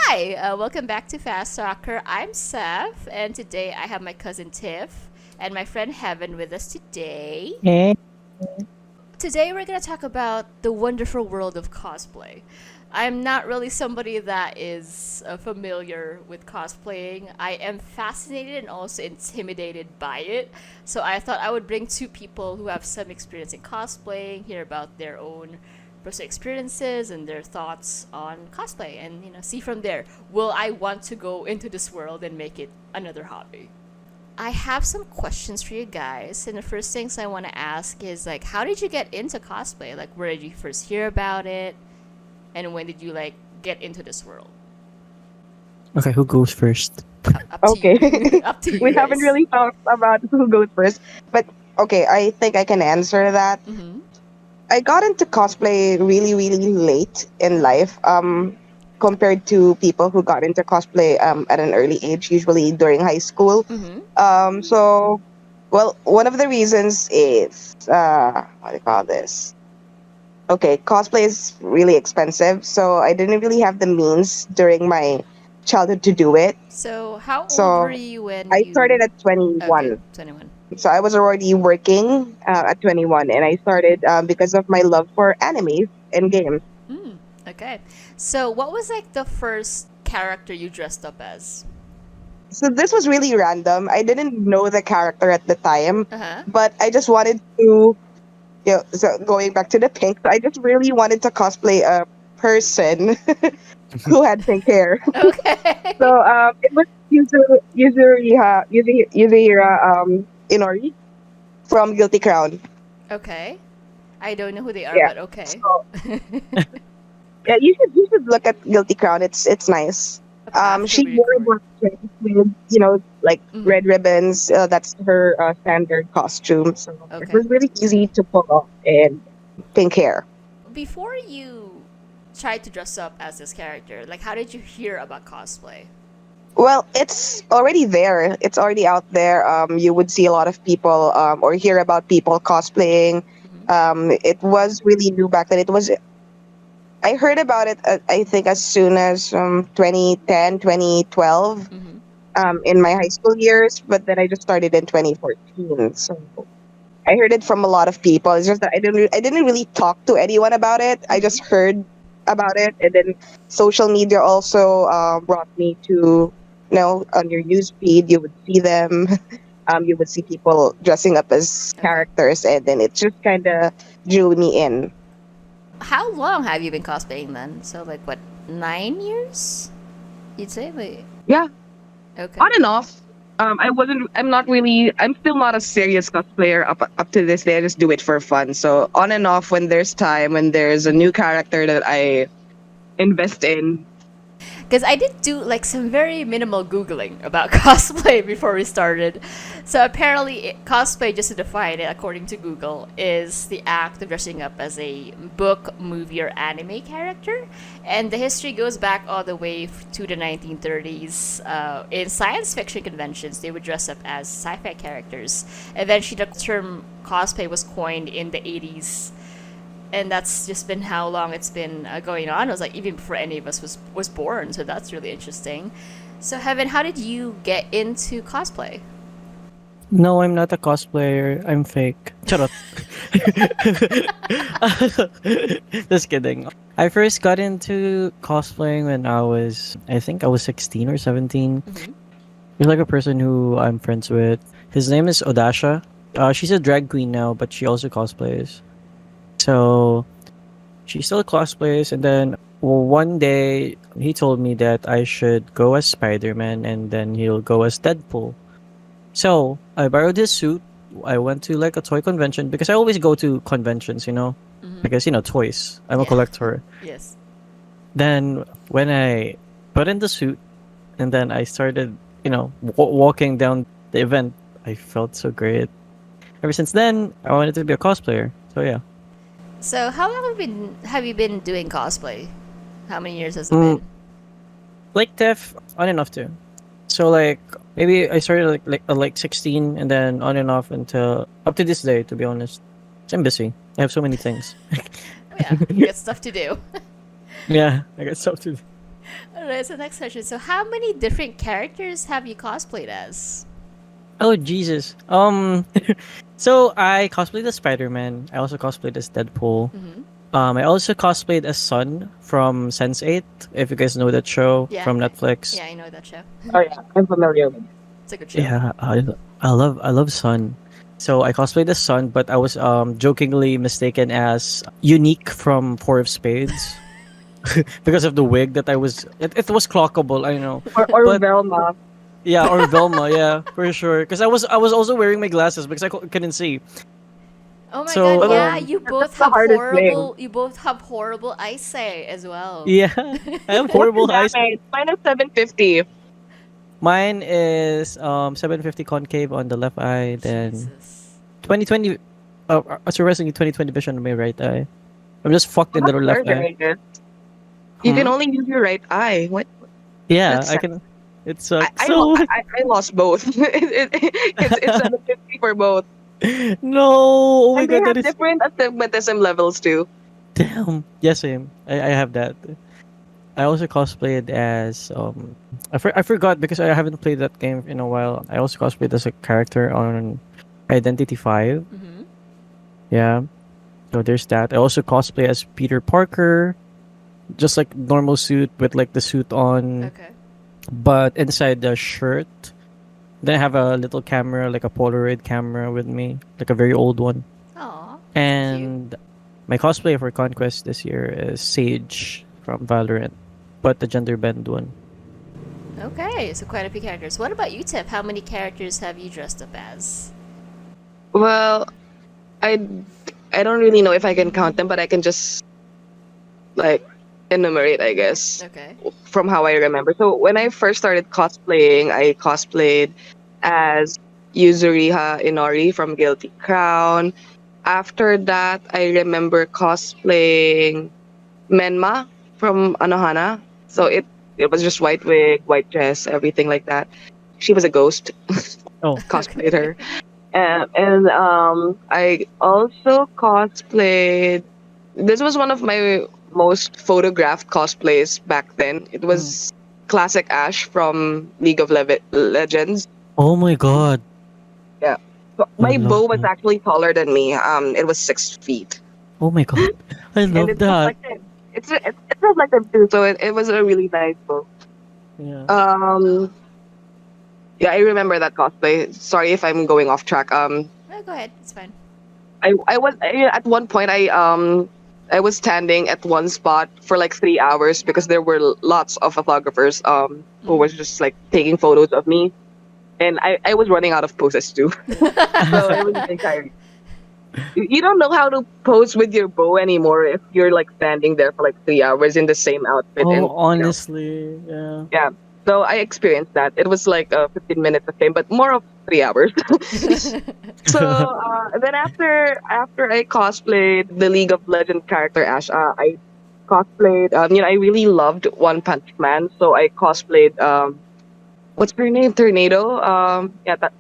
Hi, welcome back to Fasttalker. I'm Seph, and today I have my cousin Tiff and my friend Heaven with us today. Hey. Today we're going to talk about the wonderful world of cosplay. I'm not really somebody that is familiar with cosplaying. I am fascinated and also intimidated by it. So I thought I would bring two people who have some experience in cosplaying, hear about their own personal experiences and their thoughts on cosplay, and see from there, will I want to go into this world and make it another hobby? I have some questions for you guys, and the first things I want to ask is like, how did you get into cosplay? Like, where did you first hear about it, and when did you like get into this world? Okay, who goes first? Up to Okay. you. Up to you We haven't guys. really talked about who goes first, but okay, I think I can answer that. Mm-hmm. I got into cosplay really, really late in life, compared to people who got into cosplay at an early age, usually during high school. Mm-hmm. So, well, one of the reasons is, what do you call this? Okay, cosplay is really expensive, so I didn't really have the means during my childhood to do it. So how old were So you when I started you? at Okay, 21. 21. So I was already working at 21, and I started because of my love for animes and games. Okay. So what was like the first character you dressed up as? So this was really random. I didn't know the character at the time, Uh-huh. but I just wanted to, so going back to the pink, so I just really wanted to cosplay a person who had pink hair. Okay. So it was Yuzuriha Inori from Guilty Crown. Okay. I don't know who they are, Yeah. but okay. So yeah, you should look at Guilty Crown. It's nice. After She we wore a record. black dress with like red ribbons. That's her standard costume. So it Okay. was really easy to pull off, and pink hair. Before you tried to dress up as this character, like how did you hear about cosplay? Well, it's already there. It's already out there. You would see a lot of people or hear about people cosplaying. It was really new back then. I heard about it, I think, as soon as 2010, 2012, Mm-hmm. in my high school years, but then I just started in 2014. So I heard it from a lot of people. It's just that I didn't really talk to anyone about it. I just heard about it, and then social media also brought me to, on your news feed, you would see them. You would see people dressing up as Okay. characters, and then it just kind of drew me in. How long have you been cosplaying then? So like what, 9 years? You'd say like Yeah, okay. on and off. I'm not really. I'm still not a serious cosplayer up to this day. I just do it for fun. So on and off when there's time, when there's a new character that I invest in. Because I did do like some very minimal googling about cosplay before we started. So apparently, cosplay, just to define it according to Google, is the act of dressing up as a book, movie, or anime character. And the history goes back all the way to the 1930s. In science fiction conventions, they would dress up as sci-fi characters. Eventually, the term cosplay was coined in the 80s, and that's just been how long it's been going on. It was like even before any of us was born, so that's really interesting. So Heaven, how did you get into cosplay? No, I'm not a cosplayer. I'm fake. Charot. Just kidding. I first got into cosplaying when I think I was 16 or 17. Mm-hmm. There's like a person who I'm friends with. His name is Odasha. She's a drag queen now, but she also cosplays. So she still cosplays, and then one day he told me that I should go as Spider-Man, and then he'll go as Deadpool. So I borrowed his suit. I went to like a toy convention because I always go to conventions, because toys. I'm a Yeah. collector. Yes. Then when I put in the suit, and then I started, walking down the event, I felt so great. Ever since then, I wanted to be a cosplayer. So yeah. So how long have you been doing cosplay? How many years has it Mm, been? like Tiff, on and off too. So like maybe I started like 16, and then on and off until up to this day. To be honest, I'm busy. I have so many things. Oh, yeah, you got stuff to do. Yeah, I got stuff to do. Alright, so next question. So how many different characters have you cosplayed as? Oh Jesus. So I cosplayed as Spider-Man. I also cosplayed as Deadpool. Mm-hmm. I also cosplayed as Sun from Sense8, if you guys know that show Yeah. from Netflix. Yeah, I know that show. Oh yeah, I'm familiar with. It's a good show. Yeah, I love Sun. So I cosplayed as Sun, but I was jokingly mistaken as Unique from Four of Spades because of the wig that I was. It was clockable, I know, Or but Velma. yeah, or Velma, yeah, for sure. Because I was also wearing my glasses because I couldn't see. Oh my So god, yeah, you That's both the have hardest horrible eyesight as well. yeah, I have horrible eyes. Damage. Mine is 750. Mine is 750 concave on the left eye, then Jesus. 2020 surprisingly 2020 vision on my right eye. I'm just fucked in the That's left very eye. good. You can Hmm? only use your right eye. What? Yeah, That's I sad. can. It I, sucks. I, So lo- I, I lost both. It's 750 for both. no. Oh my And they god, that have is different astigmatism levels too. damn. Yes, same. I have that. I also cosplayed as I forgot because I haven't played that game in a while. I also cosplayed as a character on Identity 5. Mm-hmm. Yeah. So there's that. I also cosplay as Peter Parker, just like normal suit with like the suit on, Okay. but inside the shirt. Then I have a little camera, like a Polaroid camera with me, like a very old one. Aw. And my cosplay for Conquest this year is Sage from Valorant, but the gender bend one. Okay, so quite a few characters. What about you, Tiff? How many characters have you dressed up as? Well, I I don't really know if I can count them, but I can just like enumerate, I guess, Okay. from how I remember. So when I first started cosplaying, I cosplayed as Yuzuriha Inori from Guilty Crown. After that, I remember cosplaying Menma from Anohana. So it was just white wig, white dress, everything like that. She was a ghost. Oh, Cosplayed her. And I also cosplayed. This was one of my most photographed cosplays back then. It was classic Ash from League of Legends. oh my god. So I my bow love was that. actually taller than me. It was 6 feet, Oh my god. I and love it's that. reflective. It's reflective too. So it was a really nice bow. Yeah. Yeah, I remember that cosplay. Sorry if I'm going off track. No, go ahead. It's fine. At one point I was standing at one spot for like 3 hours because there were lots of photographers who was just like taking photos of me, and I was running out of poses too. So it was really tiring. You don't know how to pose with your bow anymore if you're like standing there for like 3 hours in the same outfit. Oh, And honestly, yeah. yeah, so I experienced that. It was like 15 minutes of fame, but more of 3 hours. So then after I cosplayed the League of Legends character Ash, I cosplayed. I really loved One Punch Man, so I cosplayed. What's her name? Tornado.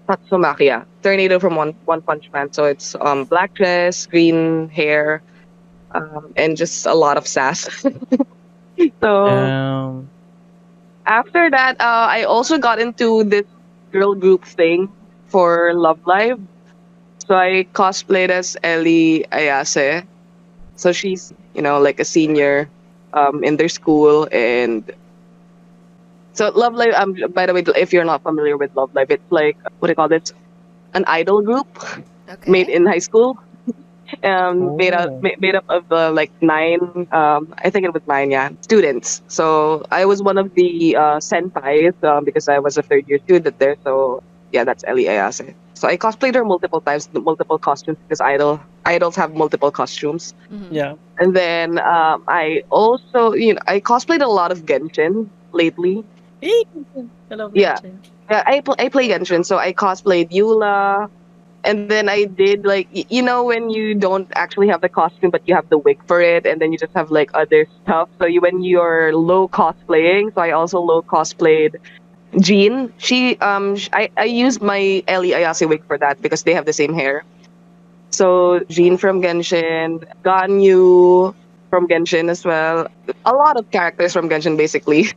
Tatsumaki. Yeah, Tornado from One Punch Man. So it's black dress, green hair, and just a lot of sass. So Um, after that, I also got into this girl group thing for Love Live. So I cosplayed as Ellie Ayase. So she's, like a senior in their school. And so Love Live, by the way, if you're not familiar with Love Live, it's like, what do you call this? An idol group made Okay. in high school. Oh. Made up of like 9, I think it was 9, yeah, students. So I was one of the senpais because I was a third year student there. So yeah, that's Ellie Ayase. So I cosplayed her multiple times, multiple costumes because idols have multiple costumes. Mm-hmm. Yeah. And then I also, I cosplayed a lot of Genshin lately. I love Yeah. Genshin. Yeah, I play Genshin, so I cosplayed Eula. And then I did like when you don't actually have the costume but you have the wig for it, and then you just have like other stuff. So when you're low cosplaying, so I also low cosplayed Jean. I used my Ellie Ayase wig for that because they have the same hair. So Jean from Genshin, Ganyu from Genshin as well. A lot of characters from Genshin basically.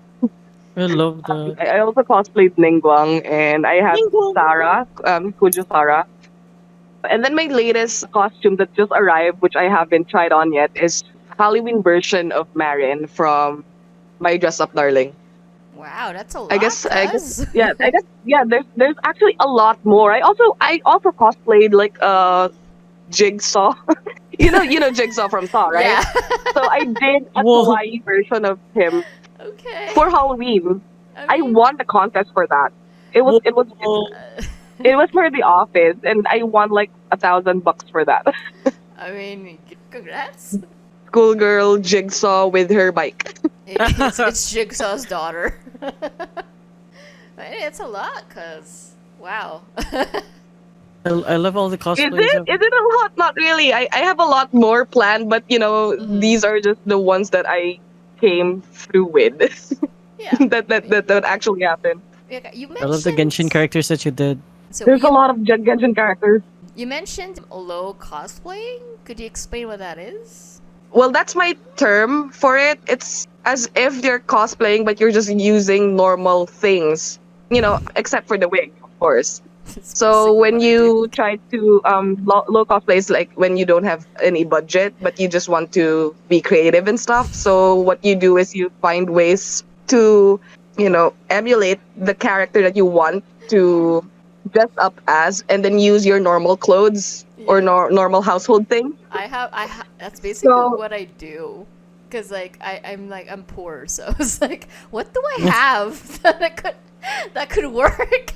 I love that. I also cosplayed Ningguang, and I had Ningguang. Sarah, Kujo Sarah. And then my latest costume that just arrived, which I haven't tried on yet, is Halloween version of Marin from My Dress Up Darling. Wow, that's a I lot, guess I guess cuz. yeah, I guess yeah, there's actually a lot more. I also cosplayed like Jigsaw. You know Jigsaw from Saw, right? Yeah. So I did a Whoa. kawaii version of him Okay. for Halloween. I I mean, won the contest for that. It was it was Whoa. it was for the office, and I won like $1,000 for that. I mean, congrats. Schoolgirl Jigsaw with her bike. It's Jigsaw's daughter. It's a lot, cuz. Wow. I love all the Is cosplays. it? Is it a lot? Not really. I have a lot more planned, but Mhm. these are just the ones that I came through with. Yeah. that actually happened. Yeah, you I love the Genshin mentioned. characters that you did. So There's a lot of Genshin characters. you mentioned low cosplaying. Could you explain what that is? Well, that's my term for it. It's as if you're cosplaying, but you're just using normal things, except for the wig, of course. It's So basically when what I do. you try to low cosplay is like when you don't have any budget, but you just want to be creative and stuff. So what you do is you find ways to emulate the character that you want to dress up as, and then use your normal clothes or Yeah. normal household things. That's basically So what I do. Cause like I'm poor, so it's like, what do I have that could work?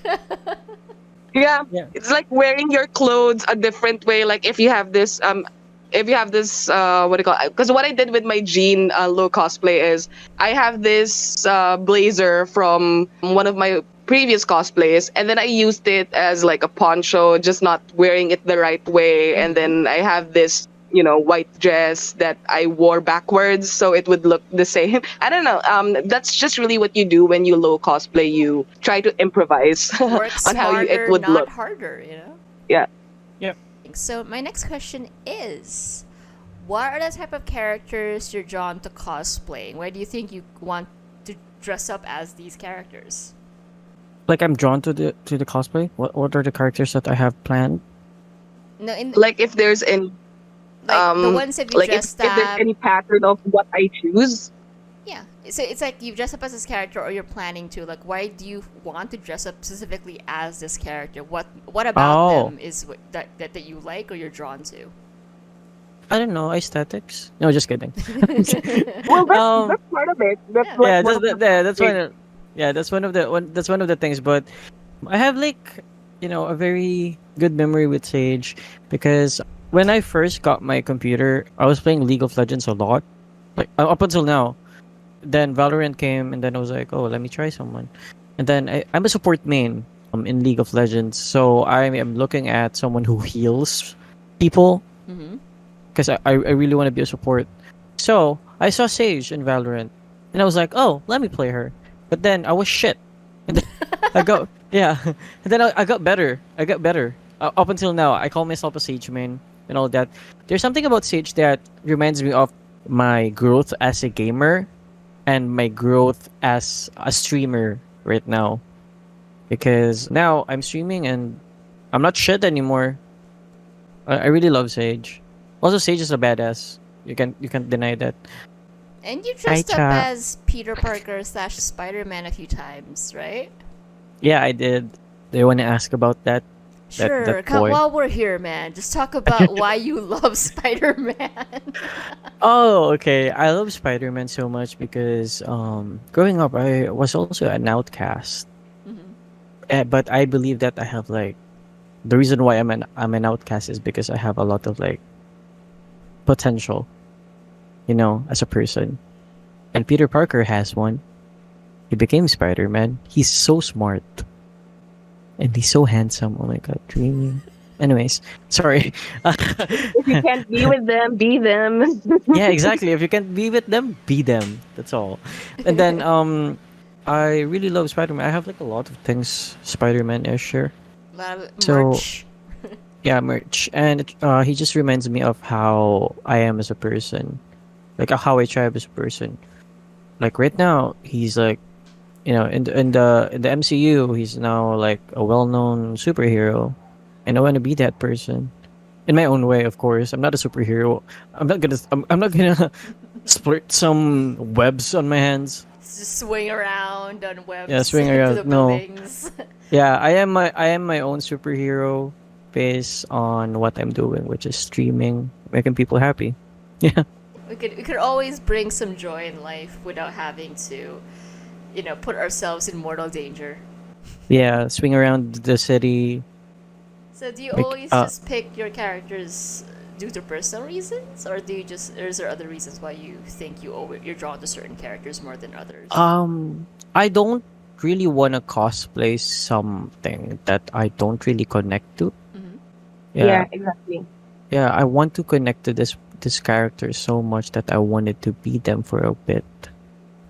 yeah, Yeah. it's like wearing your clothes a different way. Like if you have this what do you call it? Because what I did with my jean low cosplay is I have this blazer from one of my previous cosplays, and then I used it as like a poncho, just not wearing it the right way. And then I have this white dress that I wore backwards so it would look the same. I don't know. That's just really what you do when you low cosplay. You try to improvise Work on how it smarter, would not look. harder. Yeah. Yep. So my next question is, what are the type of characters you're drawn to cosplaying? Why do you think you want to dress up as these characters? Like I'm drawn to the cosplay. What are the characters that I have planned? No, in Like if there's any the ones that you like dressed if there's up. any pattern of what I choose. Yeah. So it's like you dress up as this character, or you're planning to. Like, why do you want to dress up specifically as this character? What about Oh. them is that you like or you're drawn to? I don't know, aesthetics. No, just kidding. Well, that's Um, that's part of it. That's Yeah. like yeah, one of the that's one. Yeah, that's one of the things. But I have like a very good memory with Sage because when I first got my computer, I was playing League of Legends a lot, like up until now. Then Valorant came, and then I was like, oh, let me try someone. And then I'm a support main in League of Legends, so I am looking at someone who heals people Mm-hmm. because I really want to be a support. So I saw Sage in Valorant, and I was like, oh, let me play her. But then I was shit. And then I got yeah, and then I got better. I got better up until now. I call myself a Sage main and all that. There's something about Sage that reminds me of my growth as a gamer and my growth as a streamer right now. Because now I'm streaming and I'm not shit anymore. I really love Sage. Also, Sage is a badass. You can't deny that. And you dressed up Cha. as Peter Parker / Spider-Man a few times, right? Yeah, I did. Do you want to ask about that? Sure. that boy. While we're here, man, just talk about why you love Spider-Man. Oh, okay. I love Spider-Man so much because growing up I was also an outcast. Mhm. But I believe that I have like the reason why I'm an outcast is because I have a lot of like potential, as a person. And Peter Parker has one. He became Spider-Man. He's so smart. And he's so handsome. Oh my god, dreaming. Anyways, sorry. If you can't be with them, be them. Yeah, exactly. If you can't be with them, be them. That's all. And then I really love Spider-Man. I have like a lot of things Spider-Man-ish here. A lot of So- merch. Yeah, merch. And he just reminds me of how I am as a person. Like how I try as a person. Like right now, he's like in the MCU, he's now like a well-known superhero, and I want to be that person in my own way. Of course, I'm not a superhero. I'm not gonna splurt some webs on my hands. Just swing around on Yeah, webs swing to the around. No. buildings. Yeah, I am my own superhero based on what I'm doing, which is streaming, making people happy. Yeah. We could always bring some joy in life without having to, put ourselves in mortal danger. Yeah, swing around the city. So do you Like, always just pick your characters due to personal reasons, or or is there other reasons why you think you're drawn to certain characters more than others? I don't really want to cosplay something that I don't really connect to. Hmm. Yeah. exactly. Yeah, I want to connect to this character so much that I wanted to be them for a bit.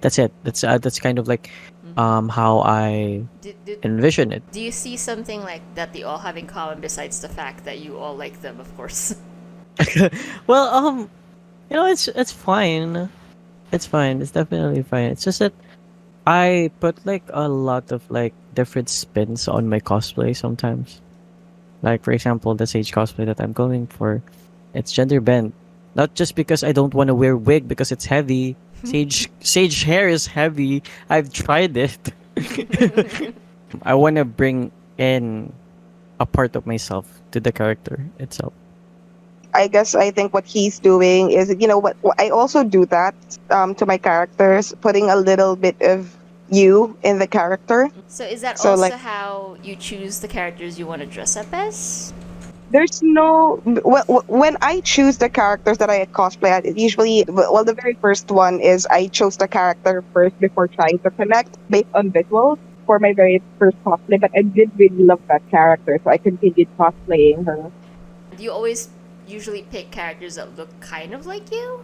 That's it. That's kind of like how I Do, envision it. do you see something like that they all have in common besides the fact that you all like them, of course? Well, it's fine. It's fine. It's definitely fine. It's just that I put like a lot of like different spins on my cosplay sometimes. Like for example, the Sage cosplay that I'm going for, it's gender bent. Not just because I don't want to wear wig because it's heavy. Sage hair is heavy. I've tried it. I want to bring in a part of myself to the character itself. I guess I think what he's doing is, what I also do that to my characters, putting a little bit of you in the character. So is that So, also like- how you choose the characters you want to dress up as? There's no when I choose the characters that I cosplay at, it usually, the very first one is I chose the character first before trying to connect based on visuals for my very first cosplay. But I did really love that character, so I continued cosplaying her. Do you always usually pick characters that look kind of like you?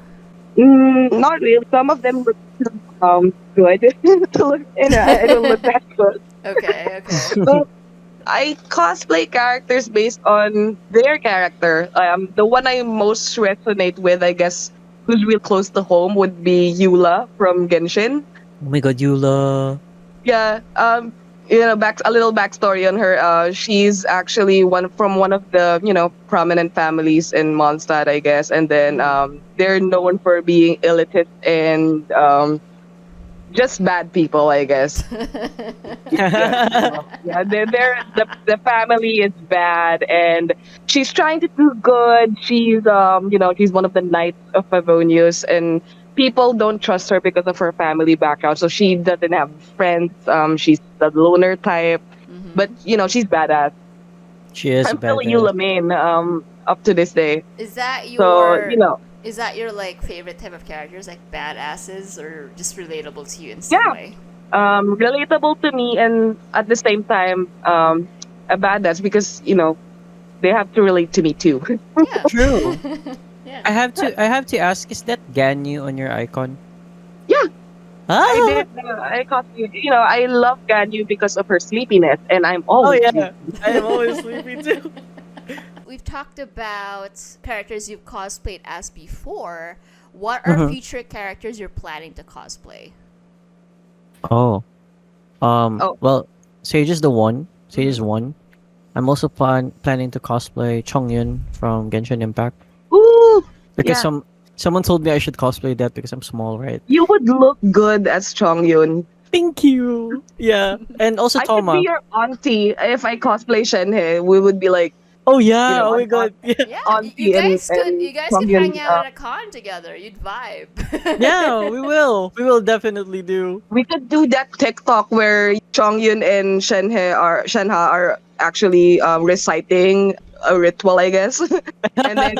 Not really. Some of them look good to look. I don't look that good. Okay, okay. But I cosplay characters based on their character. The one I most resonate with, I guess, who's real close to home would be Eula from Genshin. Oh my god, Yula. Yeah. A little backstory on her. She's actually one of the prominent families in Mondstadt, I guess, and then they're known for being elitist and just bad people, I guess. Yeah, the family is bad, and she's trying to do good. She's one of the knights of Favonius, and people don't trust her because of her family background. So she doesn't have friends. She's the loner type, but she's badass. She is I'm still a badass. Eula main up to this day. Is that So your is that your like favorite type of characters, like badasses, or just relatable to you in some Yeah. way? Relatable to me, and at the same time, a badass because they have to relate to me too. Yeah. True. Yeah. I have to ask, is that Ganyu on your icon? Yeah. Ah! I did. I love Ganyu because of her sleepiness, and I'm Oh always yeah, I am always sleepy too. We've talked about characters you've cosplayed as before. What are future characters you're planning to cosplay? Oh, Oh. well, Sage is the one. Sage is one. I'm also planning to cosplay Chongyun from Genshin Impact Ooh, because yeah. someone told me I should cosplay that because I'm small, right? You would look good as Chongyun. Thank you. Yeah, and also I could Toma. be your auntie if I cosplay Shenhe. We would be like, Oh yeah. Oh my on- god. Yeah. Yeah, Auntie you guys and could Chongyun, hang out at a con together. You'd vibe. Yeah, we will. We will definitely do. we could do that TikTok where Chongyun and Shenha are actually reciting a ritual, I guess, and then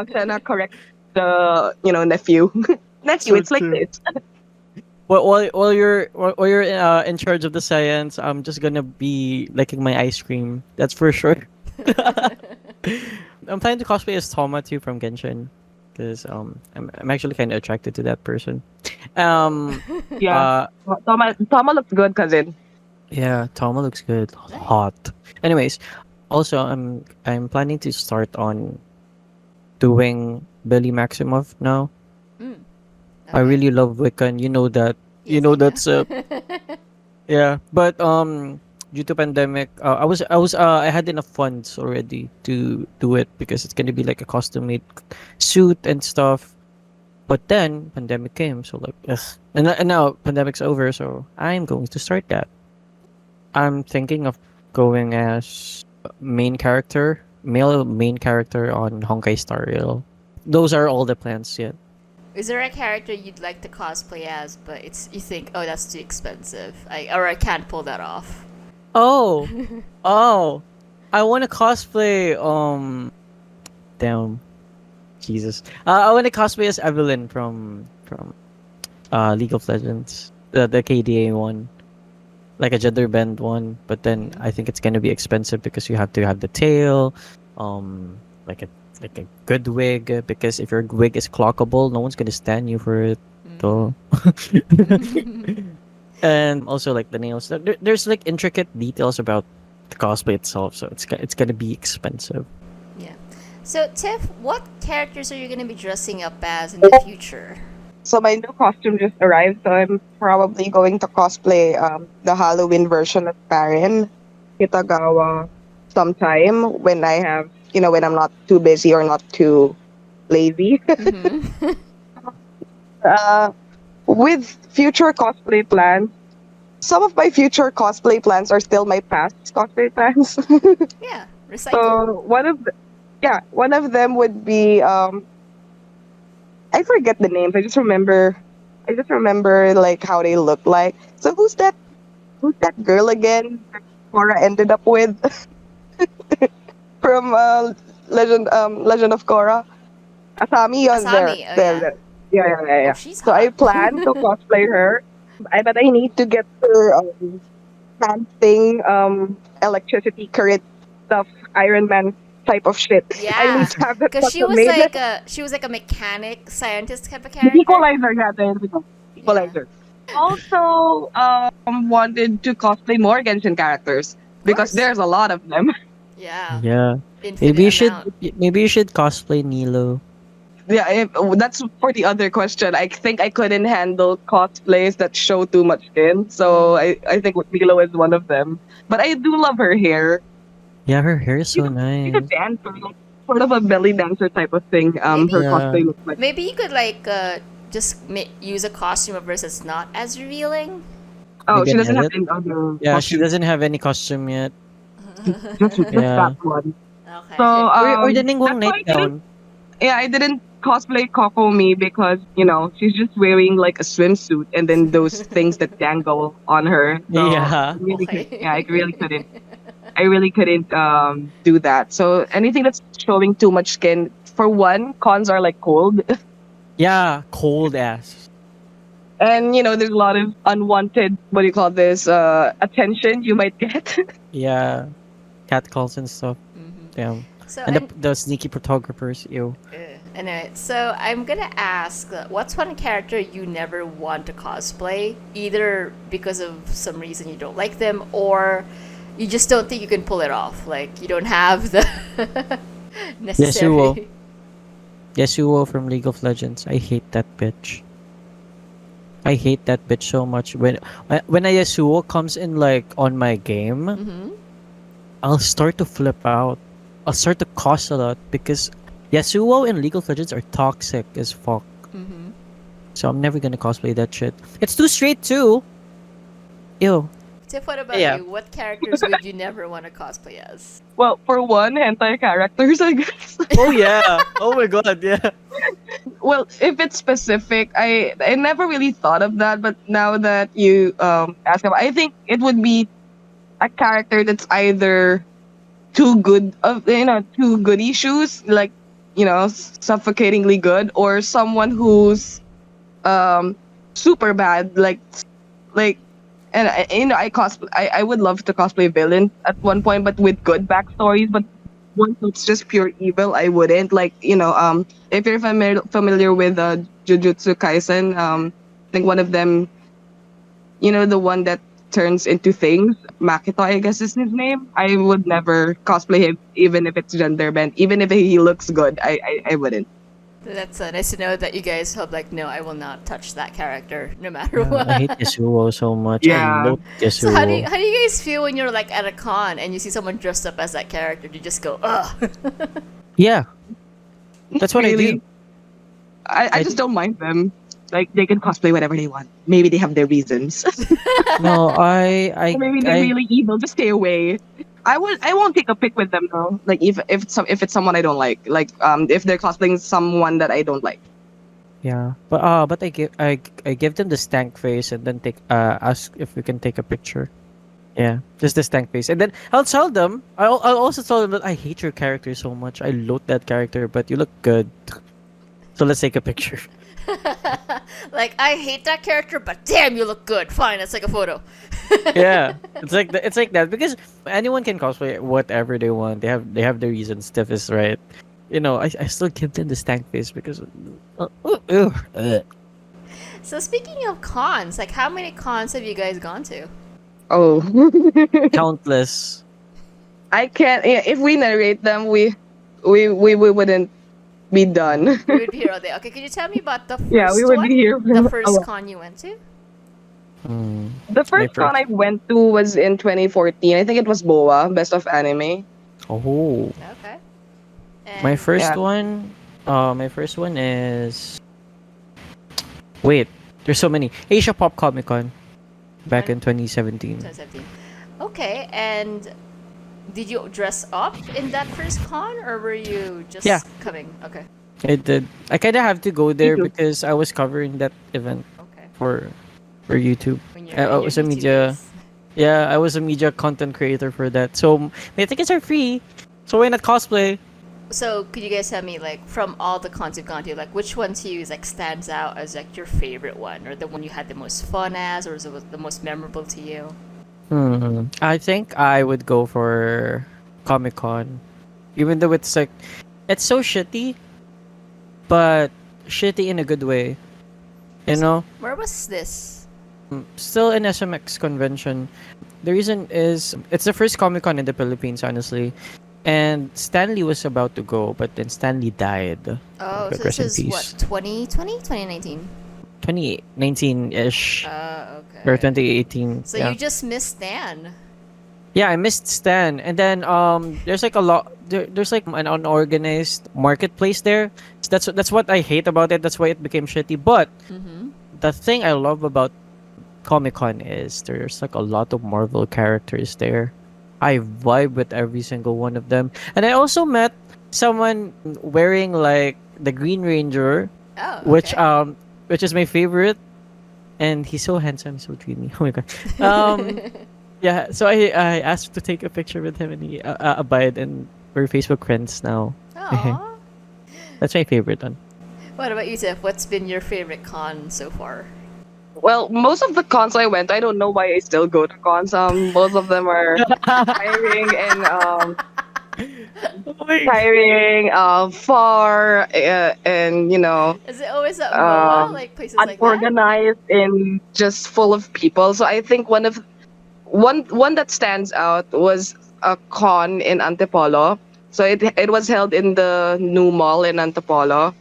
Shenha corrects the nephew. Nephew, So it's like true. this. While you're in charge of the science, I'm just gonna be licking my ice cream. That's for sure. I'm planning to cosplay as Toma too from Genshin, because I'm actually kind of attracted to that person. Yeah, Toma looks good, cousin. Yeah, Toma looks good, hot. Anyways, also I'm planning to start on doing Billy Maximoff now. I Okay. really love Wiccan. You know that. You Yes, know I that's Yeah, but due to pandemic, I had enough funds already to do it because it's gonna be like a custom made suit and stuff. But then pandemic came, so like, ugh. And now pandemic's over, so I'm going to start that. I'm thinking of going as main character, male main character on Honkai Star Rail. Those are all the plans yet. Is there a character you'd like to cosplay as, but it's you think, oh, that's too expensive, or I can't pull that off? Oh, oh, I want to cosplay. Damn, Jesus. I want to cosplay as Evelyn from League of Legends, the KDA one, like a gender bend one. But then I think it's gonna be expensive because you have to have the tail, like a good wig. Because if your wig is clockable, no one's gonna stand you for it. So. And also like the nails. There's like intricate details about the cosplay itself, so it's gonna be expensive. Yeah. So, Tiff, what characters are you going to be dressing up as in the future? So my new costume just arrived, so I'm probably going to cosplay the Halloween version of Karen Kitagawa sometime when I have, when I'm not too busy or not too lazy. Mm-hmm. uh, with future cosplay plans, some of my future cosplay plans are still my past cosplay plans. Yeah, recycle. So one of them would be I forget the names. I just remember like how they look like. So who's that girl again that Cora ended up with from Legend of Korra? Asami on there. Asami, oh There. Yeah. Oh, she's So I hot. plan to cosplay her. But I need to get her hand thing, electricity current stuff, Iron Man type of shit. I Yeah, need to have that because she custom was made. a mechanic scientist type of The character. equalizer, yeah, the equalizer. Also, wanted to cosplay more Genshin characters because course. there's a lot of them. Yeah, Yeah, infinite amount. maybe you should cosplay Nilo. Yeah, that's for the other question. I think I couldn't handle cosplays that show too much skin, so I think Milo is one of them. But I do love her hair. Yeah, her hair is so She's a nice. dancer, like sort of a belly dancer type of thing. Maybe. Her Yeah. cosplay looks like. Maybe you could just use a costume of hers that's not as revealing. Oh, Maybe she an doesn't have edit? any other. Yeah, she costumes. doesn't have any costume yet. Just Yeah. that one. Okay. So Or the Ningguang that's why nightgown. I didn't cosplay Kokomi because she's just wearing like a swimsuit and then those things that dangle on her. So Yeah. Okay. I really couldn't. I really couldn't do that. So anything that's showing too much skin, for one, cons are like cold, Yeah, cold ass. and there's a lot of unwanted, what do you call this, attention you might get. Yeah, cat calls and stuff. Mhm. Damn. So And the sneaky photographers. Ew. anyway, so I'm gonna ask, what's one character you never want to cosplay, either because of some reason you don't like them, or you just don't think you can pull it off? Like you don't have the necessary. Yasuo from League of Legends. I hate that bitch. I hate that bitch so much. When a Yasuo comes in like on my game, Mm-hmm. I'll start to flip out. I'll start to cost a lot because Yasuo in League of Legends are toxic as fuck. Mm-hmm. So I'm never gonna cosplay that shit. It's too straight too. Ew. Tiff, what about Yeah. you? What characters would you never want to cosplay as? Well, for one, hentai characters, I guess. Oh yeah. Oh my god, yeah. Well, if it's specific, I never really thought of that, but now that you ask about, I think it would be a character that's either too good of too goody shoes, like suffocatingly good, or someone who's super bad, like and I would love to cosplay villain at one point, but with good backstories. But once it's just pure evil, I wouldn't. Like if you're familiar with Jujutsu Kaisen, I think one of them, the one that turns into things, Makito, I guess is his name. I would never cosplay him, even if it's gender bent, even if he looks good. I wouldn't. That's nice to know that you guys have like, no, I will not touch that character no matter Yeah, what. I hate Yasuo so much. I Yeah. loathe So Yasuo. how do you guys feel when you're like at a con and you see someone dressed up as that character? Do you just go, ugh? Yeah, that's what I Really? do. I just don't mind them. Like they can cosplay whatever they want. Maybe they have their reasons. No, Or maybe they're really evil. Just stay away. I won't take a pic with them though. Like if it's someone I don't like. Like if they're cosplaying someone that I don't like. yeah, but I give them the stank face and then ask if we can take a picture. Yeah, just the stank face, and then I'll tell them. I'll also tell them that I hate your character so much. I loathe that character, but you look good. So let's take a picture. Like, I hate that character, but damn, you look good. Fine, let's take a photo. Yeah, it's like that because anyone can cosplay whatever they want. They have their reasons. Tiff is right. You know, I still give them the stank face because. So speaking of cons, like, how many cons have you guys gone to? Oh. Countless. I can't. Yeah, if we narrate them, we wouldn't be done. We would be here all day. Okay, could you tell me about the first Yeah, we would one? be here. The for a first while. con you went to? Hmm. The first My con I went to was in 2014. I think it was BoA, Best of Anime. Oh, Okay. my And first Yeah. one. My first one is. Wait, there's so many. Asia Pop Comic Con, back in 2017. 2017. Okay, and did you dress up in that first con, or were you just Yeah. coming? Okay. I did. I kind of have to go there too. because I was covering that event Okay. for YouTube. When I in your was a YouTube media. days. Yeah, I was a media content creator for that. So my tickets are free. So why not cosplay? So could you guys tell me, like, from all the cons you've gone to, like, which one to you is, like, stands out as like your favorite one, or the one you had the most fun as, or is it the most memorable to you? I think I would go for Comic Con, even though it's like, it's so shitty, but shitty in a good way. You know, Where was this? still in SMX convention. The reason is it's the first Comic Con in the Philippines, honestly. And Stanley was about to go, but then Stanley died. Oh, Okay, so this rest in is peace. what, 2020? 2019? 2019-ish Okay. or 2018. So yeah. you just missed Stan. Yeah, I missed Stan, and then there's like a lot. There's like an unorganized marketplace there. So that's what I hate about it. That's why it became shitty. But Mm-hmm. the thing I love about Comic Con is there's like a lot of Marvel characters there. I vibe with every single one of them, and I also met someone wearing like the Green Ranger, Oh, which is my favorite, and he's so handsome, so dreamy. Oh my god. Yeah, so I asked to take a picture with him, and he abide, and we're Facebook friends now. Aw. That's my favorite one. What about you, Tiff? What's been your favorite con so far? Well, most of the cons I went, I don't know why I still go to cons. Most of them are tiring and far, and Is it always at Um, MOA, like places like that? unorganized and just full of people. So I think one that stands out was a con in Antipolo. So it was held in the new mall in Antipolo.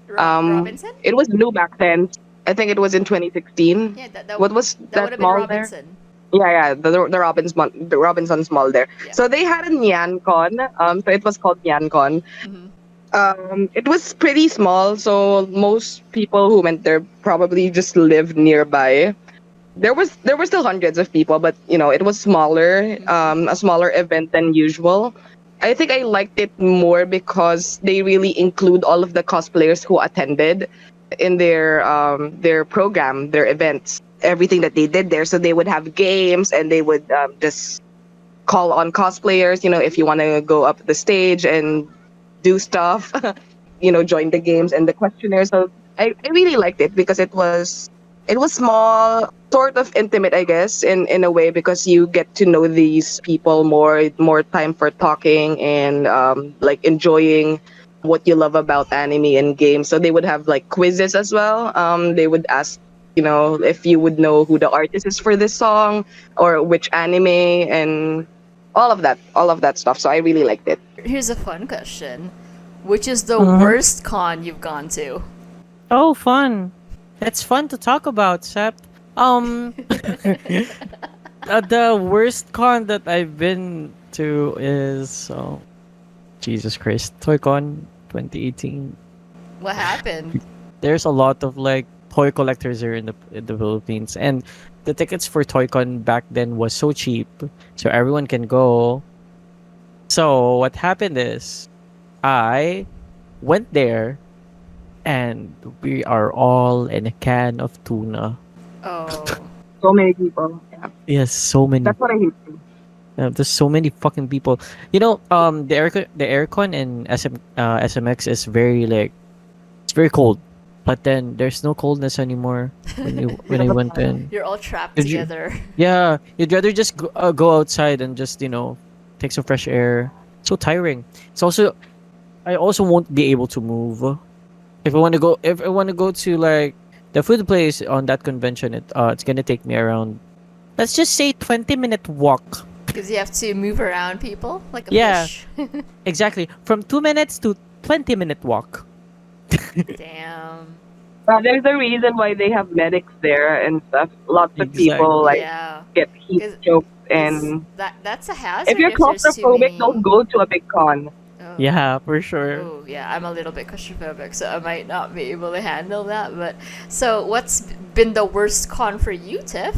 Robinson? It was new back then. I think it was in 2016. Yeah, that What was that would that have been mall there? Robinson. Yeah, the Robinson's Mall there. Yeah. So they had a NyanCon. So it was called NyanCon. Mm-hmm. It was pretty small, so most people who went there probably just lived nearby. There were still hundreds of people, but it was smaller, a smaller event than usual. I think I liked it more because they really include all of the cosplayers who attended in their program, their events, everything that they did there. So they would have games, and they would just call on cosplayers. If you want to go up the stage and do stuff, join the games and the questionnaire. So I really liked it because it was small, sort of intimate, I guess, in a way, because you get to know these people more time for talking and like enjoying what you love about anime and games. So they would have like quizzes as well. They would ask, if you would know who the artist is for this song or which anime and all of that stuff. So I really liked it. Here's a fun question. Which is the Mhm. worst con you've gone to? Oh, fun. That's fun to talk about, Sep. The worst con that I've been to is Jesus Christ, ToyCon 2018. What happened? There's a lot of like toy collectors here in the Philippines, and the tickets for ToyCon back then was so cheap, so everyone can go. So what happened is, I went there, and we are all in a can of tuna. Oh. So many people. Yeah. Yes, so many. That's what I hate too. There's so many fucking people. You know, the aircon in SMX is very like it's very cold, but then there's no coldness anymore when I went in. You're all trapped Did you- together. Yeah, you'd rather just go outside and just take some fresh air. So tiring. It's also I also won't be able to move if I want to go to like the food place on that convention. It's gonna take me around, let's just say, 20-minute walk. Because you have to move around people like a Yeah. fish. Exactly, from 2 minutes to 20-minute walk. Damn. There's a reason why they have medics there and stuff. Lots of Exactly. people like Yeah. get heat 'Cause strokes, Is- and that's a hazard if you're there's too claustrophobic, many- don't go to a big con. Oh. Yeah, for sure. Oh, yeah, I'm a little bit claustrophobic, so I might not be able to handle that. But so, what's been the worst con for you, Tiff?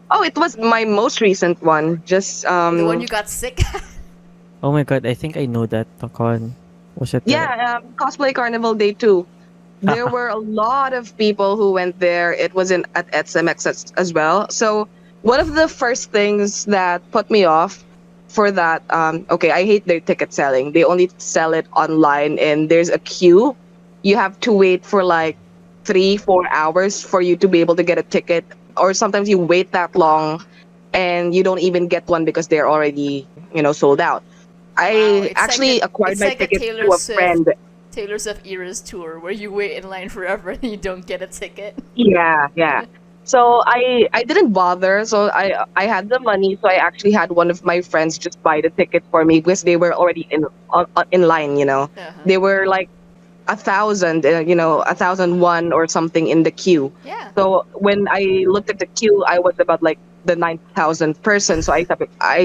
Oh, it was my most recent one. Just The one you got sick at? Oh my god, I think I know that con. Was it? Cosplay Carnival Day 2. There were a lot of people who went there. It was at SMX as well. So one of the first things that put me off for that, okay, I hate their ticket selling. They only sell it online, and there's a queue. You have to wait for like 3-4 hours for you to be able to get a ticket, or sometimes you wait that long and you don't even get one because they're already sold out. Wow, I it's actually like a- acquired it's my like a ticket Taylor to a Swift. friend. Taylor Swift Eras tour where you wait in line forever and you don't get a ticket. Yeah. So I didn't bother. So I had the money. So I actually had one of my friends just buy the ticket for me because they were already in line. Uh-huh. They were like 1,000, 1,001 or something in the queue. Yeah. So when I looked at the queue, I was about like the 9,000th person. So I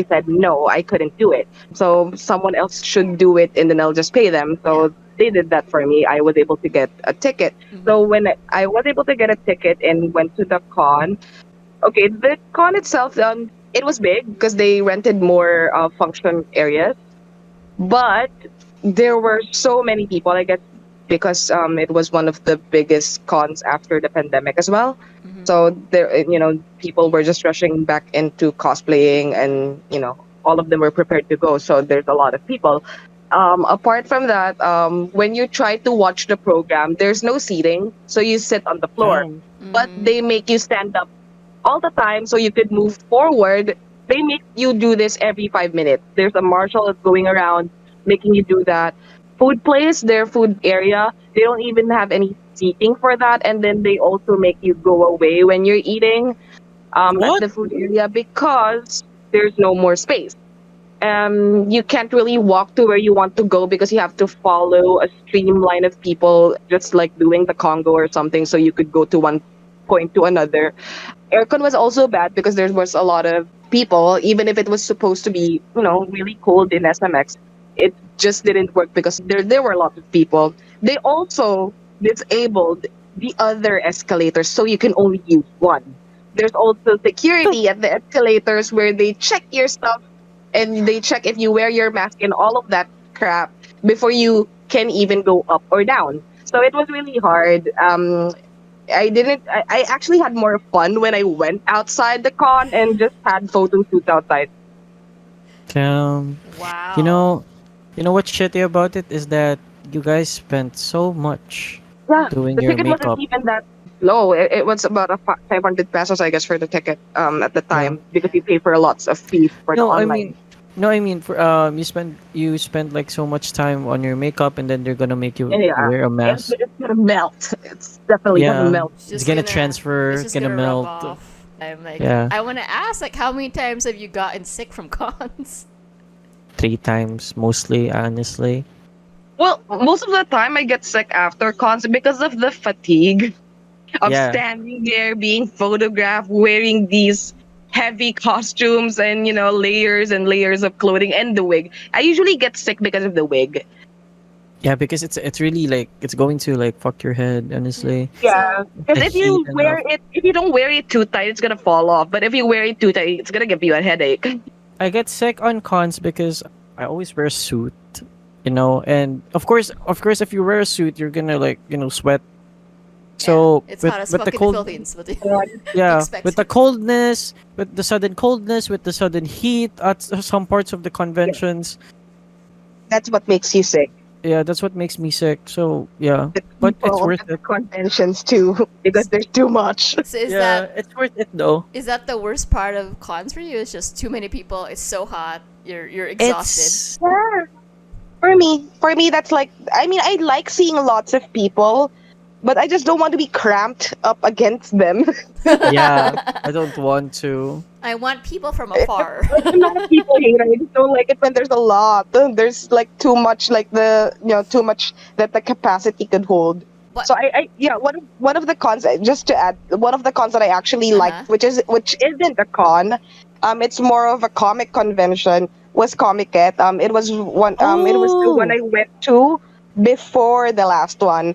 said no, I couldn't do it. So someone else should do it, and then I'll just pay them. So they did that for me. I was able to get a ticket. So when I was able to get a ticket and went to the con, okay, the con itself, it was big because they rented more function areas, but there were so many people. I guess because it was one of the biggest cons after the pandemic as well. So there, people were just rushing back into cosplaying, and all of them were prepared to go. So there's a lot of people. Apart from that, when you try to watch the program, there's no seating, so you sit on the floor. But they make you stand up all the time so you could move forward. They make you do this every 5 minutes. There's a marshal that's going around making you do that. Food place, their food area, they don't even have any seating for that, and then they also make you go away when you're eating at What? the food area because there's no more space. You can't really walk to where you want to go because you have to follow a streamline of people, just like doing the Congo or something, so you could go to one point to another. Aircon was also bad because there was a lot of people, even if it was supposed to be, really cold in SMX. It just didn't work because there were a lot of people. They also disabled the other escalators, so you can only use one. There's also security at the escalators where they check your stuff, and they check if you wear your mask and all of that crap before you can even go up or down. So it was really hard. I actually had more fun when I went outside the con and just had photo shoots outside. Damn. Wow. You know what's shitty about it is that you guys spent so much Yeah, doing the your ticket makeup. wasn't even that low. It was about 500 pesos, I guess, for the ticket at the time because you pay for lots of fees for the online. I mean, for you spend like so much time on your makeup, and then they're gonna make you Yeah. wear a mask. It's gonna melt. It's definitely gonna melt. It's gonna transfer. It's It's just gonna gonna rub melt. off. I'm like, Yeah. I want to ask, like, how many times have you gotten sick from cons? 3 times, mostly, honestly. Well, most of the time I get sick after cons because of the fatigue of Yeah. standing there, being photographed, wearing these heavy costumes and layers and layers of clothing and the wig. I usually get sick because of the wig. Yeah, because it's really like it's going to like fuck your head, honestly. Yeah, So because The if heat you and wear it, if you don't wear it too tight, it's gonna fall off. But if you wear it too tight, it's gonna give you a headache. I get sick on cons because I always wear a suit, you know, and of course, if you wear a suit, you're gonna like sweat. yeah, So it's with hot as with fuck the in the cold, Philippines. What do you yeah, expect? with the coldness, with the sudden coldness, with the sudden heat at some parts of the conventions, That's what makes you sick. yeah, that's what makes me sick. So yeah, The but it's people worth at the it. conventions too, because there's too much. So is Yeah, that it's worth it though. is that the worst part of cons for you? It's just too many people. It's so hot. You're exhausted. It's Yeah. For me, that's like, I mean, I like seeing lots of people, but I just don't want to be cramped up against them. yeah, I don't want to. I want people from afar. I'm not a people hater. I just don't like it when there's a lot. There's like too much, like too much that the capacity could hold. But So yeah, one of the cons, just to add, one of the cons that I actually Uh-huh. liked, which isn't a con, it's more of a comic convention, was Comic-Con. It was the one Oh, I went to before the last one.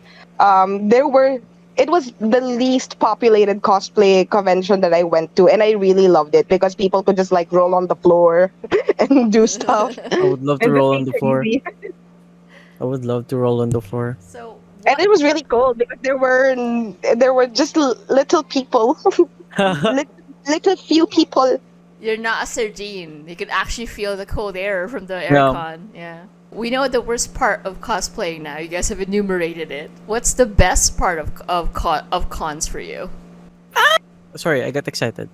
It was the least populated cosplay convention that I went to, and I really loved it because people could just like roll on the floor and do stuff, I would love to and just roll on be the floor. crazy. I would love to roll on the floor. so And what? it was really cold because there were just little people, little, little few people. You're not a sardine. You can actually feel the cold air from the No. aircon. Yeah. We know the worst part of cosplaying now. You guys have enumerated it. What's the best part of cons for you? Sorry, I got excited.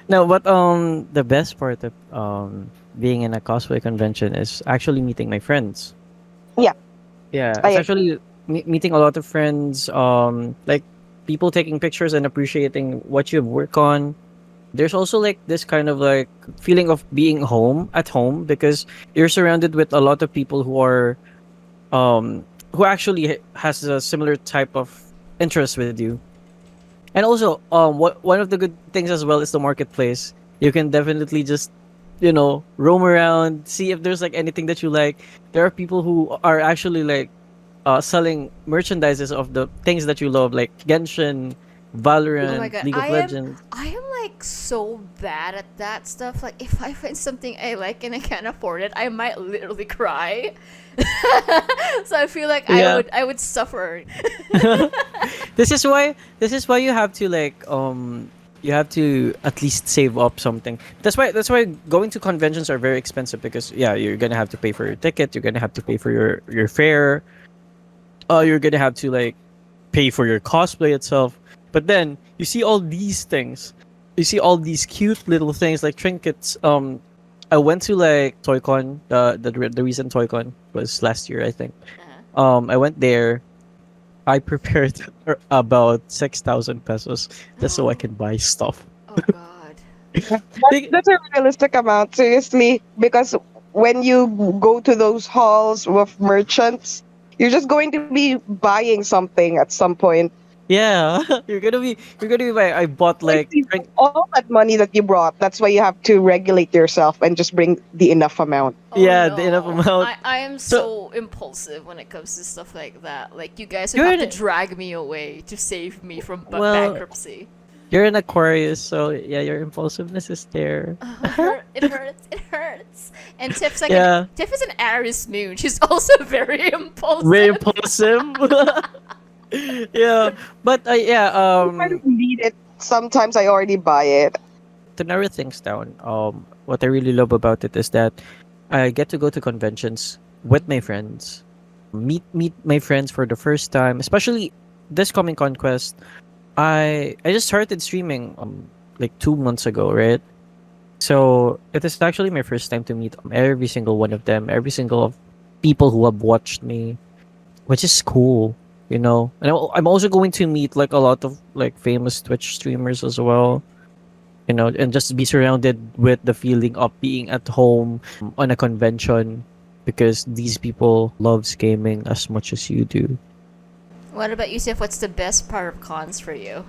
No, but the best part of being in a cosplay convention is actually meeting my friends. Yeah, Yeah, I it's actually meeting a lot of friends. Like people taking pictures and appreciating what you work on. There's also like this kind of like feeling of being at home because you're surrounded with a lot of people who actually has a similar type of interest with you. And also, one of the good things as well is the marketplace. You can definitely just, roam around, see if there's like anything that you like. There are people who are actually like, selling merchandises of the things that you love, like Genshin, Oh my Valorant, god, League of Legends. I am like so bad at that stuff. Like if I find something I like and I can't afford it, I might literally cry. So I feel like Yeah. I would suffer. This is why you have to like you have to at least save up something. That's why going to conventions are very expensive because yeah, you're gonna have to pay for your ticket, you're gonna have to pay for your fare, you're gonna have to like pay for your cosplay itself. But then you see all these things. You see all these cute little things like trinkets. I went to like ToyCon, the recent ToyCon was last year, I think. I went there. I prepared about 6,000 pesos just so I can buy stuff. Oh god. that's a realistic amount, seriously, because when you go to those halls with merchants, you're just going to be buying something at some point. Yeah, you're gonna be like I bought Like, like all that money that you brought, that's why you have to regulate yourself and just bring the enough amount. Oh, Yeah, no. the enough amount. I am So- so impulsive when it comes to stuff like that. Like you guys would You're have to an- drag me away to save me from Well- bankruptcy. You're an Aquarius, so yeah, your impulsiveness is there. It hurts. It hurts. And Tiff's like Yeah. Tiff is an Aries moon. She's also very impulsive. Very impulsive. Yeah, but yeah, If I don't need it, sometimes I already buy it. to narrow things down, what I really love about it is that I get to go to conventions with my friends, meet my friends for the first time, especially this coming conquest. I just started streaming like 2 months ago, right? So it is actually my first time to meet every single one of them, every single of people who have watched me, which is cool, you know. And I'm also going to meet like a lot of like famous Twitch streamers as well, you know, and just be surrounded with the feeling of being at home on a convention. because these people loves gaming as much as you do. What about you, Seph? What's the best part of cons for you?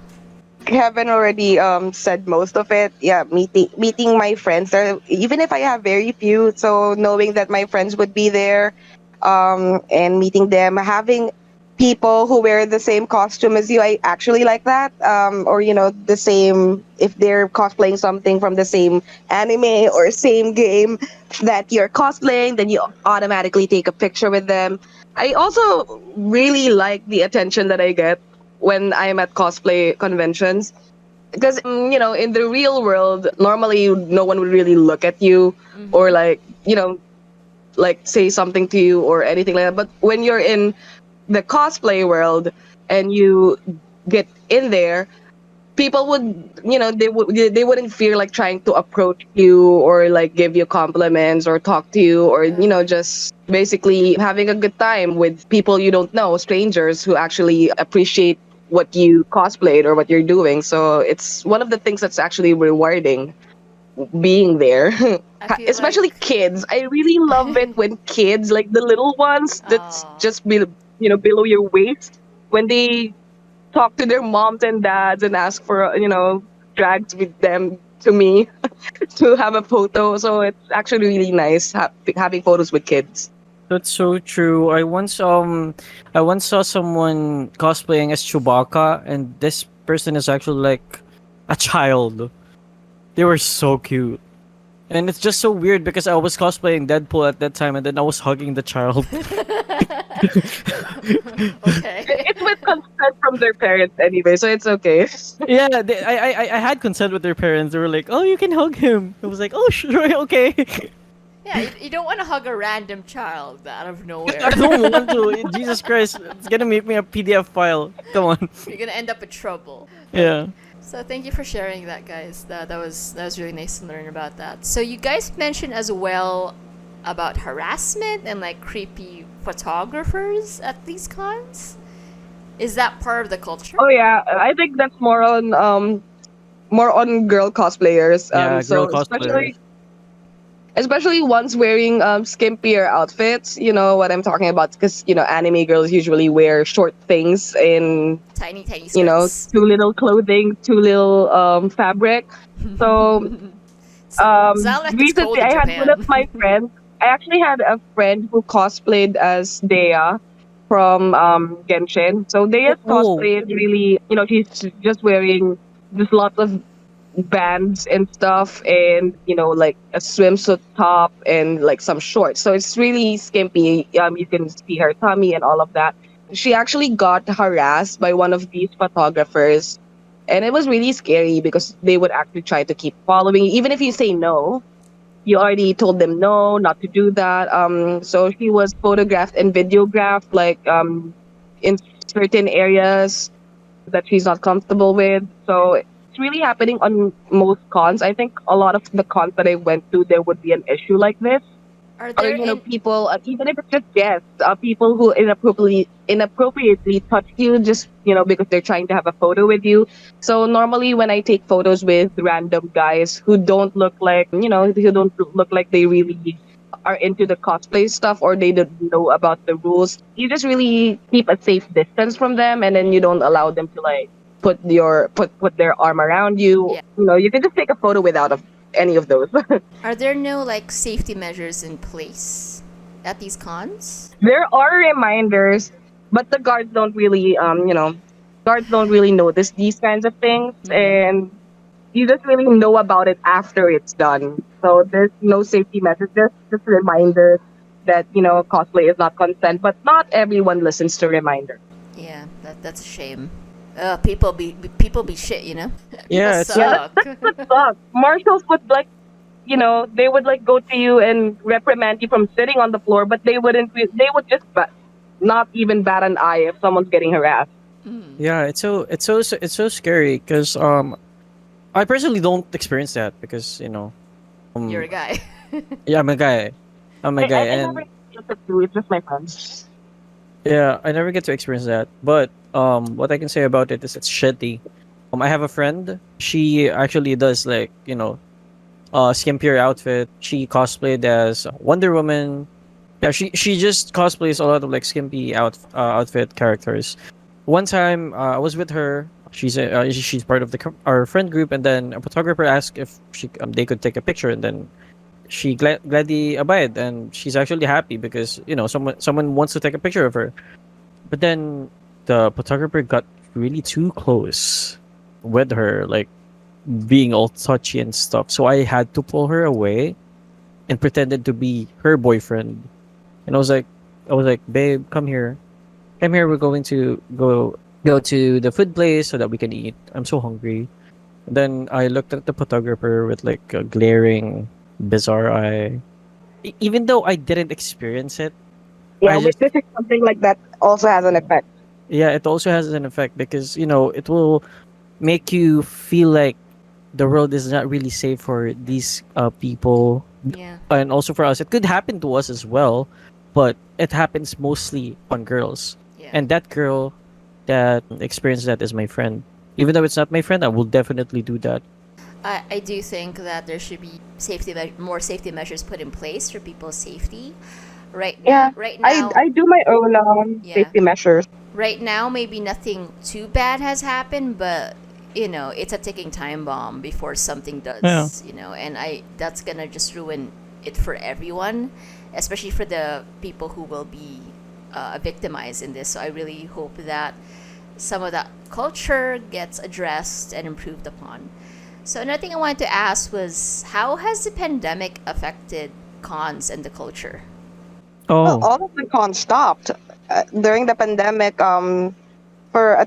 Kevin already said most of it. Yeah, meeting my friends there, even if I have very few. So knowing that my friends would be there, and meeting them, having people who wear the same costume as you, I actually like that. Or the same, if they're cosplaying something from the same anime or same game that you're cosplaying, then you automatically take a picture with them. I also really like the attention that I get when I'm at cosplay conventions. Because, in the real world, normally no one would really look at you or like say something to you or anything like that. But when you're in the cosplay world and you get in there, people would, they wouldn't feel like trying to approach you or like give you compliments or talk to you or just basically having a good time with people you don't know, strangers who actually appreciate what you cosplayed or what you're doing. So it's one of the things that's actually rewarding being there. I feel Especially like kids, I really love it when kids, like the little ones that's Aw. just below your waist, when they talk to their moms and dads and ask for drags with them to me to have a photo. So it's actually really nice having photos with kids. That's so true. I once saw someone cosplaying as Chewbacca, and this person is actually like a child. They were so cute. And it's just so weird because I was cosplaying Deadpool at that time and then I was hugging the child. Okay. It's with consent from their parents anyway, so it's okay. Yeah, I had consent with their parents. They were like, "Oh, you can hug him." I was like, "Oh, sure, okay." Yeah, you don't want to hug a random child out of nowhere. I don't want to. Jesus Christ, it's gonna make me a PDF file. Come on. You're gonna end up in trouble. Yeah. So thank you for sharing that, guys. That was really nice to learn about that. So you guys mentioned as well about harassment and like creepy photographers at these cons. Is that part of the culture? Oh yeah, I think that's more on girl cosplayers. Yeah, So girl cosplayers. especially ones wearing skimpier outfits. You know what I'm talking about? Because anime girls usually wear short things in Tiny, tiny skirts. too little clothing, too little fabric. So Sound like it's cold recently in I had one Japan. of my friends. I actually had a friend who cosplayed as Dea from Genshin. So Dea's Oh. cosplay is really, she's just wearing just lots of bands and stuff, and like a swimsuit top and like some shorts. So it's really skimpy. You can see her tummy and all of that. She actually got harassed by one of these photographers, and it was really scary because they would actually try to keep following you. Even if you say no, you already told them no, not to do that. So she was photographed and videographed, like in certain areas that she's not comfortable with. So it's really happening on most cons. I think a lot of the cons that I went to, there would be an issue like this. Are Or there any? people, even if it's just guests, people who inappropriately touch you just because they're trying to have a photo with you. So normally when I take photos with random guys who don't look like who don't look like they really are into the cosplay stuff, or they don't know about the rules, you just really keep a safe distance from them, and then you don't allow them to like put their arm around you. Yeah. You can just take a photo without any of those. Are there no like safety measures in place at these cons? There are reminders, but the guards don't really notice these kinds of things, and you just really know about it after it's done. So there's no safety measures, just reminders that cosplay is not consent, but not everyone listens to reminders. Yeah, that's a shame. People be shit, Yeah, People it's- suck. But sucks. Marshals would they would like go to you and reprimand you from sitting on the floor, but they wouldn't. They would just not even bat an eye if someone's getting harassed. Yeah, it's so scary because I personally don't experience that because You're a guy. yeah, I'm a guy. I'm a guy, I and never get to do it. Just my friends. yeah, I never get to experience that. But what I can say about it is it's shitty. I have a friend. She actually does like skimpier outfit. She cosplayed as Wonder Woman, Yeah, she just cosplays a lot of like skimpy outfit characters. One time, I was with her. She's part of our friend group, and then a photographer asked if they could take a picture, and then she gladly abide, and she's actually happy because someone wants to take a picture of her. But then the photographer got really too close with her, like being all touchy and stuff. So I had to pull her away and pretended to be her boyfriend. And I was like, babe, come here. Come here. We're going to go to the food place so that we can eat. I'm so hungry. And then I looked at the photographer with like a glaring, bizarre eye. Even though I didn't experience it, Yeah, I just witnessing something like that also has an effect. yeah, it also has an effect because it will make you feel like the world is not really safe for these people, Yeah. and also for us. It could happen to us as well, but it happens mostly on girls. Yeah. And that girl that experienced that is my friend. Even though it's not my friend, I will definitely do that. I do think that there should be more safety measures put in place for people's safety. Yeah, Right I now, I do my own yeah. safety measures. Right now, maybe nothing too bad has happened, but it's a ticking time bomb before something Yeah. does. And that's gonna just ruin it for everyone, especially for the people who will be victimized in this. So I really hope that some of that culture gets addressed and improved upon. So another thing I wanted to ask was, how has the pandemic affected cons and the culture? Well, Oh. all of the cons stopped during the pandemic. For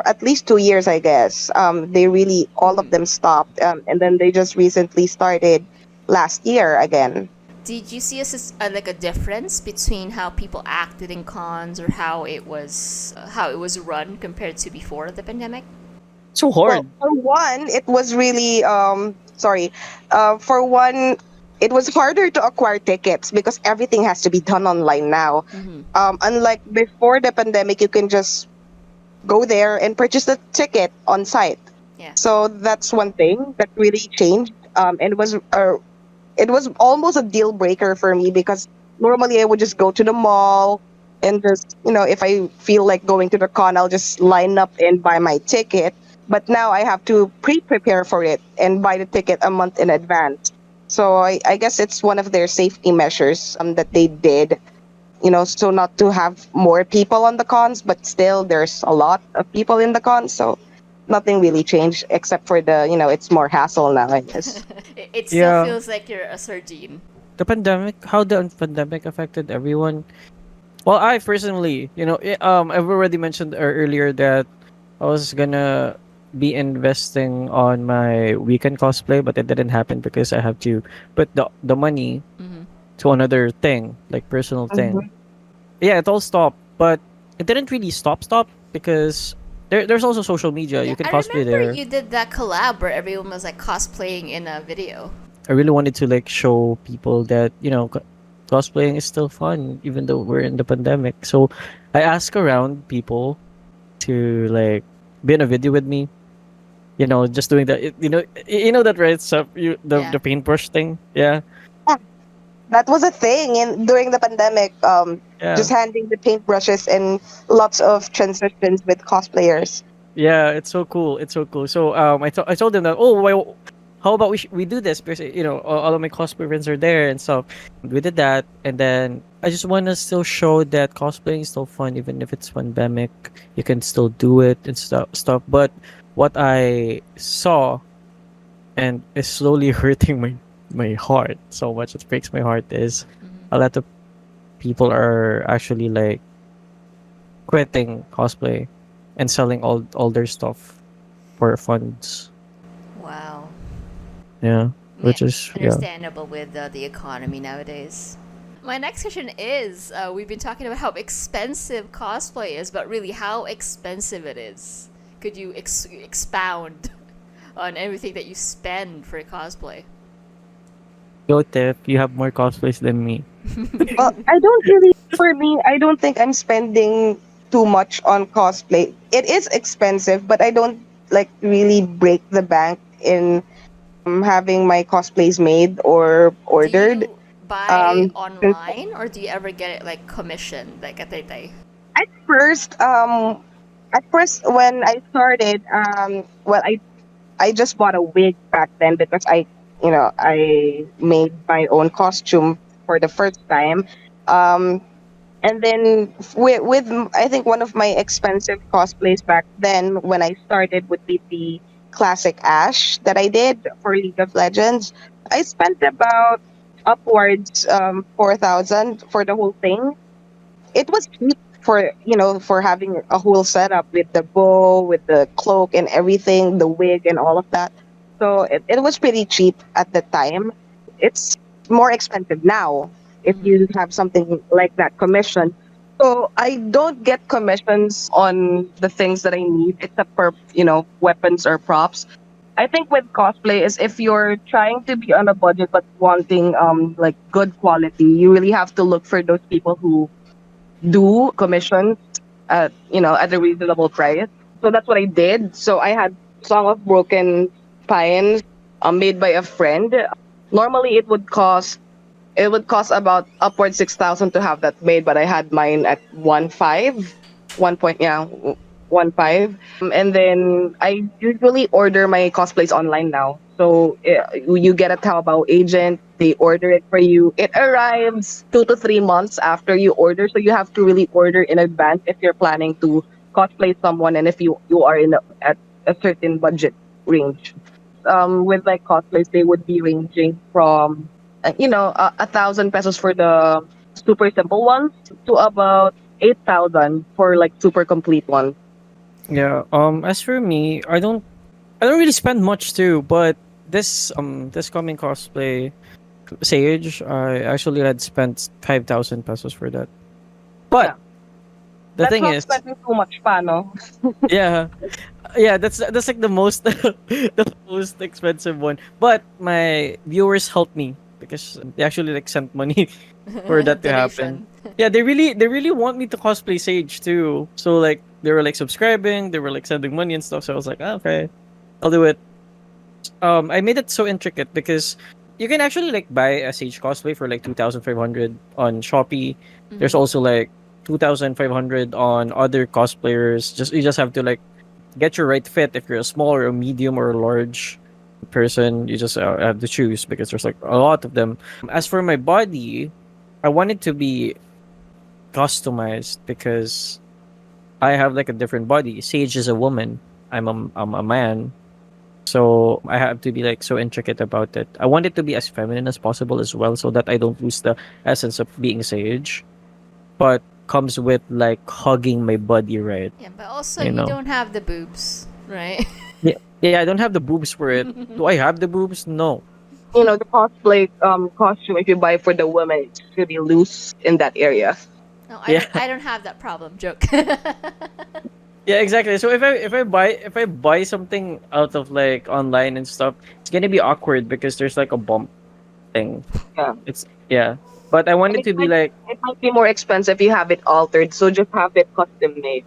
at least 2 years, I guess. They really all of Mhm. them stopped, and then they just recently started last year again. Did you see like a difference between how people acted in cons or how it was run compared to before the pandemic? So Well, hard. for one, it was really sorry. For one, it was harder to acquire tickets because everything has to be done online now. Mm-hmm. Unlike before the pandemic, you can just go there and purchase the ticket on site. Yeah. So that's one thing that really changed. And it was almost a deal breaker for me because normally I would just go to the mall and just, if I feel like going to the con, I'll just line up and buy my ticket. But now I have to pre-prepare for it and buy the ticket a month in advance. So I guess it's one of their safety measures that they did, so not to have more people on the cons, but still there's a lot of people in the cons. So nothing really changed except for it's more hassle now, I guess. It still Yeah. feels like you're a sardine. How the pandemic affected everyone. Well, I personally, I've already mentioned earlier that I was gonna be investing on my weekend cosplay, but it didn't happen because I have to put the money Mm-hmm. to another thing, like personal thing. Mhm. Yeah, it all stopped, but it didn't really stop because there's also social media. Yeah, You can I cosplay remember there. you did that collab where everyone was like cosplaying in a video. I really wanted to like show people that cosplaying is still fun even though we're in the pandemic. So I asked around people to like be in a video with me. Just doing that. You know that, right? So Yeah. the paintbrush thing. Yeah, Yeah, that was a thing during the pandemic. yeah, Just handing the paintbrushes and lots of transitions with cosplayers. yeah. It's so cool. It's so cool. So I told them that, oh, well, how about we do this because all of my cosplay friends are there and stuff. We did that, and then I just want to still show that cosplaying is still fun even if it's pandemic. You can still do it and stuff. But what I saw and is slowly hurting my heart so much, it breaks my heart, is Mm-hmm. a lot of people are actually like quitting cosplay and selling all their stuff for funds. Wow. Yeah, Yeah, which is yeah. understandable with the economy nowadays. My next question is, we've been talking about how expensive cosplay is, but really how expensive it is. Could you expound on everything that you spend for cosplay? Go Tiff, you have more cosplays than me. Well, I don't really, for me, I don't think I'm spending too much on cosplay. It is expensive, but I don't like really break the bank in having my cosplays made or Do ordered. you buy Since online or do you ever get it like commission, like a tay? at first, when I started, well, I just bought a wig back then because I made my own costume for the first time. Um, and then I think one of my expensive cosplays back then when I started would be the classic Ash that I did for League of Legends. I spent about upwards 4,000 for the whole thing. It was cheap for having a whole setup with the bow, with the cloak and everything, the wig and all of that. So it was pretty cheap at the time. It's more expensive now if you have something like that commission. So I don't get commissions on the things that I need except for weapons or props. I think with cosplay is if you're trying to be on a budget but wanting like good quality, you really have to look for those people who do commissions at a reasonable price. So that's what I did. So I had Song of Broken Pines made by a friend. Normally it would cost about upward 6,000 to have that made, but I had mine at 1.5, 1.5. And then I usually order my cosplays online now. So you get a Taobao agent, they order it for you. It arrives 2 to 3 months after you order, so you have to really order in advance if you're planning to cosplay someone and if you are at a certain budget range. With like cosplays, they would be ranging from 1,000 pesos for the super simple ones to about 8,000 for like super complete ones. Yeah. As for me, I don't really spend much too, but this coming cosplay Sage, I actually had spent 5,000 pesos for that. But Yeah. the That's thing not is, spending too much pa, no? yeah, yeah, that's like the most the most expensive one. But my viewers helped me because they actually like sent money for that to happen. Donation. Yeah, they really want me to cosplay Sage too. So like they were like subscribing, they were like sending money and stuff. So I was like, okay, I'll do it. I made it so intricate because you can actually like buy a Sage cosplay for like 2,500 on Shopee. There's also like 2,500 on other cosplayers. You just have to like get your right fit. If you're a small or a medium or a large person, you just have to choose because there's like a lot of them. As for my body, I want it to be customized because I have like a different body. Sage is a woman. I'm a man. So I have to be like so intricate about it. I want it to be as feminine as possible as well, so that I don't lose the essence of being Sage. But comes with like hugging my body, right? Yeah, but also You you know. don't have the boobs, right? Yeah, yeah. I don't have the boobs for it. Do I have the boobs? No. The cosplay costume if you buy for the woman, it's really loose in that area. No, I Yeah. don't. I don't have that problem. Joke. Yeah, exactly. So if I buy something out of like online and stuff, it's gonna be awkward because there's like a bump thing. Yeah. It's yeah. But I want And it to be like it might be more expensive if you have it altered, so just have it custom made.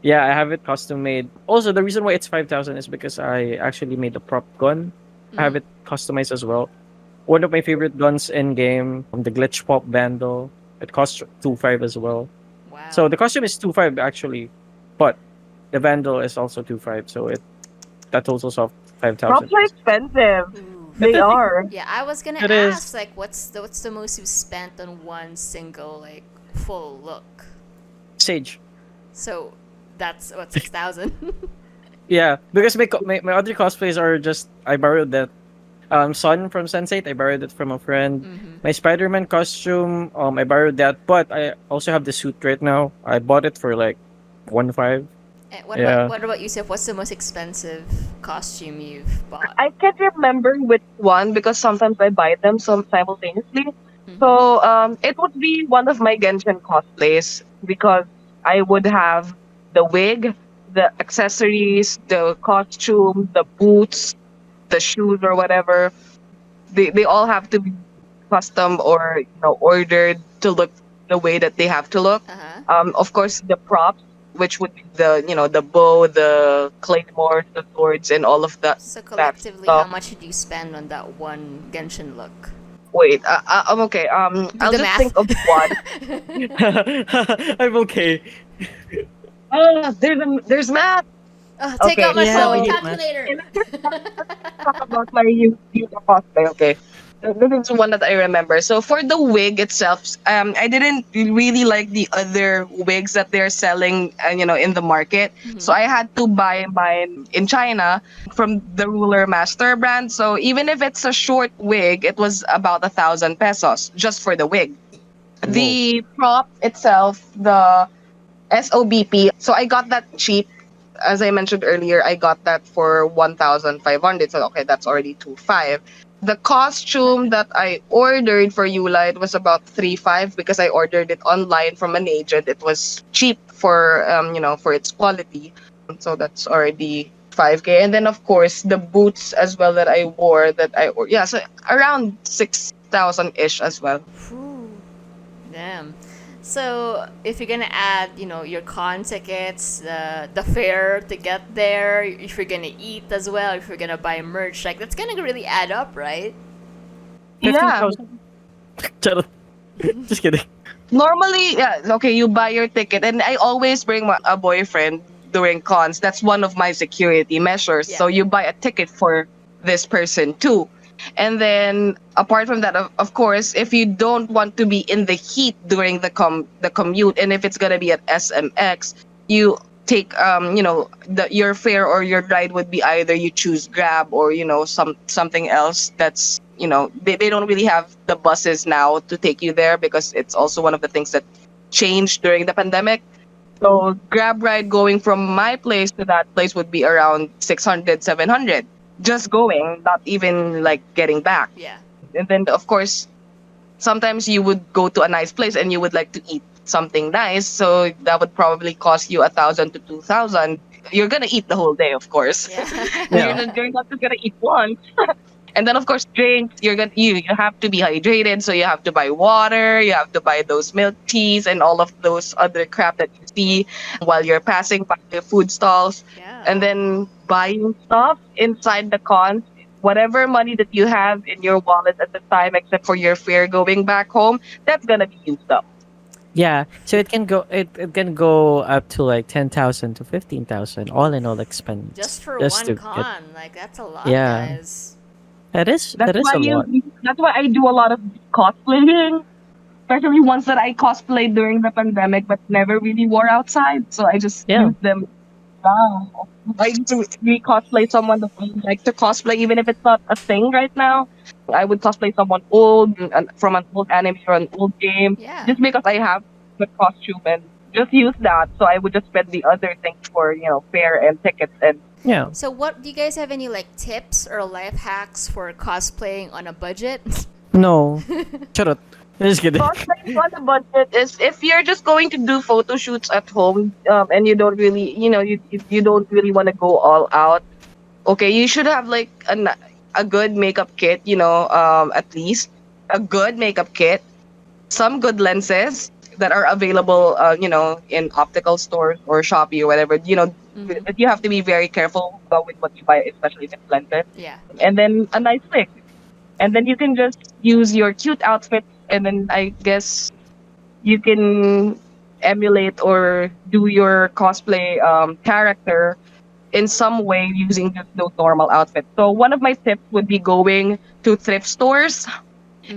yeah, I have it custom made. Also, the reason why it's 5,000 is because I actually made a prop gun. I have it customized as well. One of my favorite guns in game, the glitch pop vandal. It costs 2.5 as well. Wow. So the costume is 2.5 actually, but the vandal is also 2.5. So that totals off 5,000. Props are expensive. Ooh. They are. Yeah, I was gonna It is. ask like, what's the most you spent on one single like full look? Sage. So that's what 6,000. Yeah, because my other cosplays are just I borrowed that. Sun from Sense8, I borrowed it from a friend. My Spider-Man costume, I borrowed that, but I also have the suit right now. I bought it for like 1.5. What Yeah. about you, Seph? What's the most expensive costume you've bought? I can't remember which one because sometimes I buy them simultaneously. So it would be one of my Genshin cosplays because I would have the wig, the accessories, the costume, the boots, the shoes or whatever. They all have to be custom or ordered to look the way that they have to look. Of course, the props, which would be the bow, the claymores, the swords, and all of that. So that collectively, how stuff. much did you spend on that one Genshin look? Wait, I'm okay. Do I'll the just math. think of one. I'm okay. There's math. Take out Okay, my Yeah, phone we so need math. calculator. talk about my youth cosplay. Okay. This is one that I remember. So for the wig itself, I didn't really like the other wigs that they're selling, in the market. So Mhm. I had to buy mine in China from the Ruler Master brand. So even if it's a short wig, it was about 1,000 pesos just for the wig. Whoa. The prop itself, the SOBP. So I got that cheap. As I mentioned earlier, I got that for 1,500. So okay, that's already 2,500. The costume that I ordered for Yula, it was about 3,500 because I ordered it online from an agent. It was cheap for for its quality. So that's already 5K. And then of course the boots as well that I wore yeah, so around 6,000 ish as well. Whew. Damn. So if you're gonna add, your con tickets, the fare to get there, if you're gonna eat as well, if you're gonna buy merch, like that's gonna really add up, right? Yeah. 15,000. Charot. Just kidding. Normally, yeah, okay, you buy your ticket, and I always bring a boyfriend during cons. That's one of my security measures. Yeah. So you buy a ticket for this person too. And then apart from that, of course, if you don't want to be in the heat during the commute, and if it's gonna be at SMX, you take your fare or your ride would be either you choose Grab or something else that's they don't really have the buses now to take you there because it's also one of the things that changed during the pandemic. So Grab ride going from my place to that place would be around 600, 700. Just going, not even like getting back. Yeah. And then of course, sometimes you would go to a nice place and you would like to eat something nice. So that would probably cost you 1,000 to 2,000. You're gonna eat the whole day, of course. Yeah. You're not just gonna eat once. And then of course drinks, you have to be hydrated, so you have to buy water, you have to buy those milk teas and all of those other crap that you see while you're passing by the food stalls. Yeah. And then buying stuff inside the cons, whatever money that you have in your wallet at the time except for your fare going back home, that's gonna be used up. Yeah, so it can go up to like 10,000 to 15,000 all in all expense. Just for just one to get- con, like that's a lot, Yeah. guys. That is That's why a lot. that's why I do a lot of cosplaying. Especially ones that I cosplayed during the pandemic but never really wore outside. So I just Yeah. use them. Wow. I used to re-cosplay someone that I like to cosplay, even if it's not a thing right now. I would cosplay someone old from an old anime or an old game, Yeah. just because I have the costume and just use that. So I would just spend the other things for fare and tickets and Yeah. So what do you guys have any like tips or life hacks for cosplaying on a budget? No. Charot. Just kidding. cosplaying on a budget is if you're just going to do photo shoots at home and you don't really you don't really want to go all out. Okay, you should have like a good makeup kit, at least a good makeup kit, some good lenses that are available, in optical stores or Shopee or whatever. Mhm. You have to be very careful with what you buy, especially if it's lenses. Yeah. And then a nice wig. And then you can just use your cute outfits, and then I guess you can emulate or do your cosplay character in some way using just those normal outfits. So one of my tips would be going to thrift stores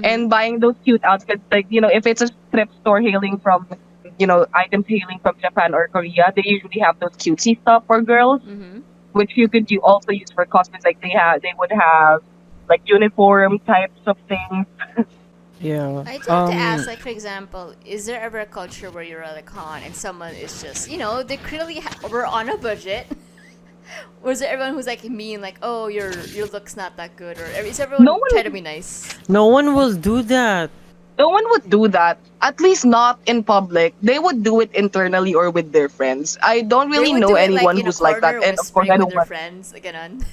and buying those cute outfits. Like, if it's a thrift store hailing from, items hailing from Japan or Korea, they usually have those cutesy stuff for girls, Mm-hmm. which you could also use for cosplays. Like they would have like uniform types of things. Yeah. I do have to ask, like, for example, is there ever a culture where you're at a con and someone is just, they clearly were on a budget? Or is there everyone who's like mean, like, oh, your look's not that good? Or is everyone No one- try to be nice? No one will do that. No one would do that, at least not in public. They would do it internally or with their friends. I don't really They would know do it, anyone in a who's like that. corner And of course, whispering I don't with their want. friends, ganon.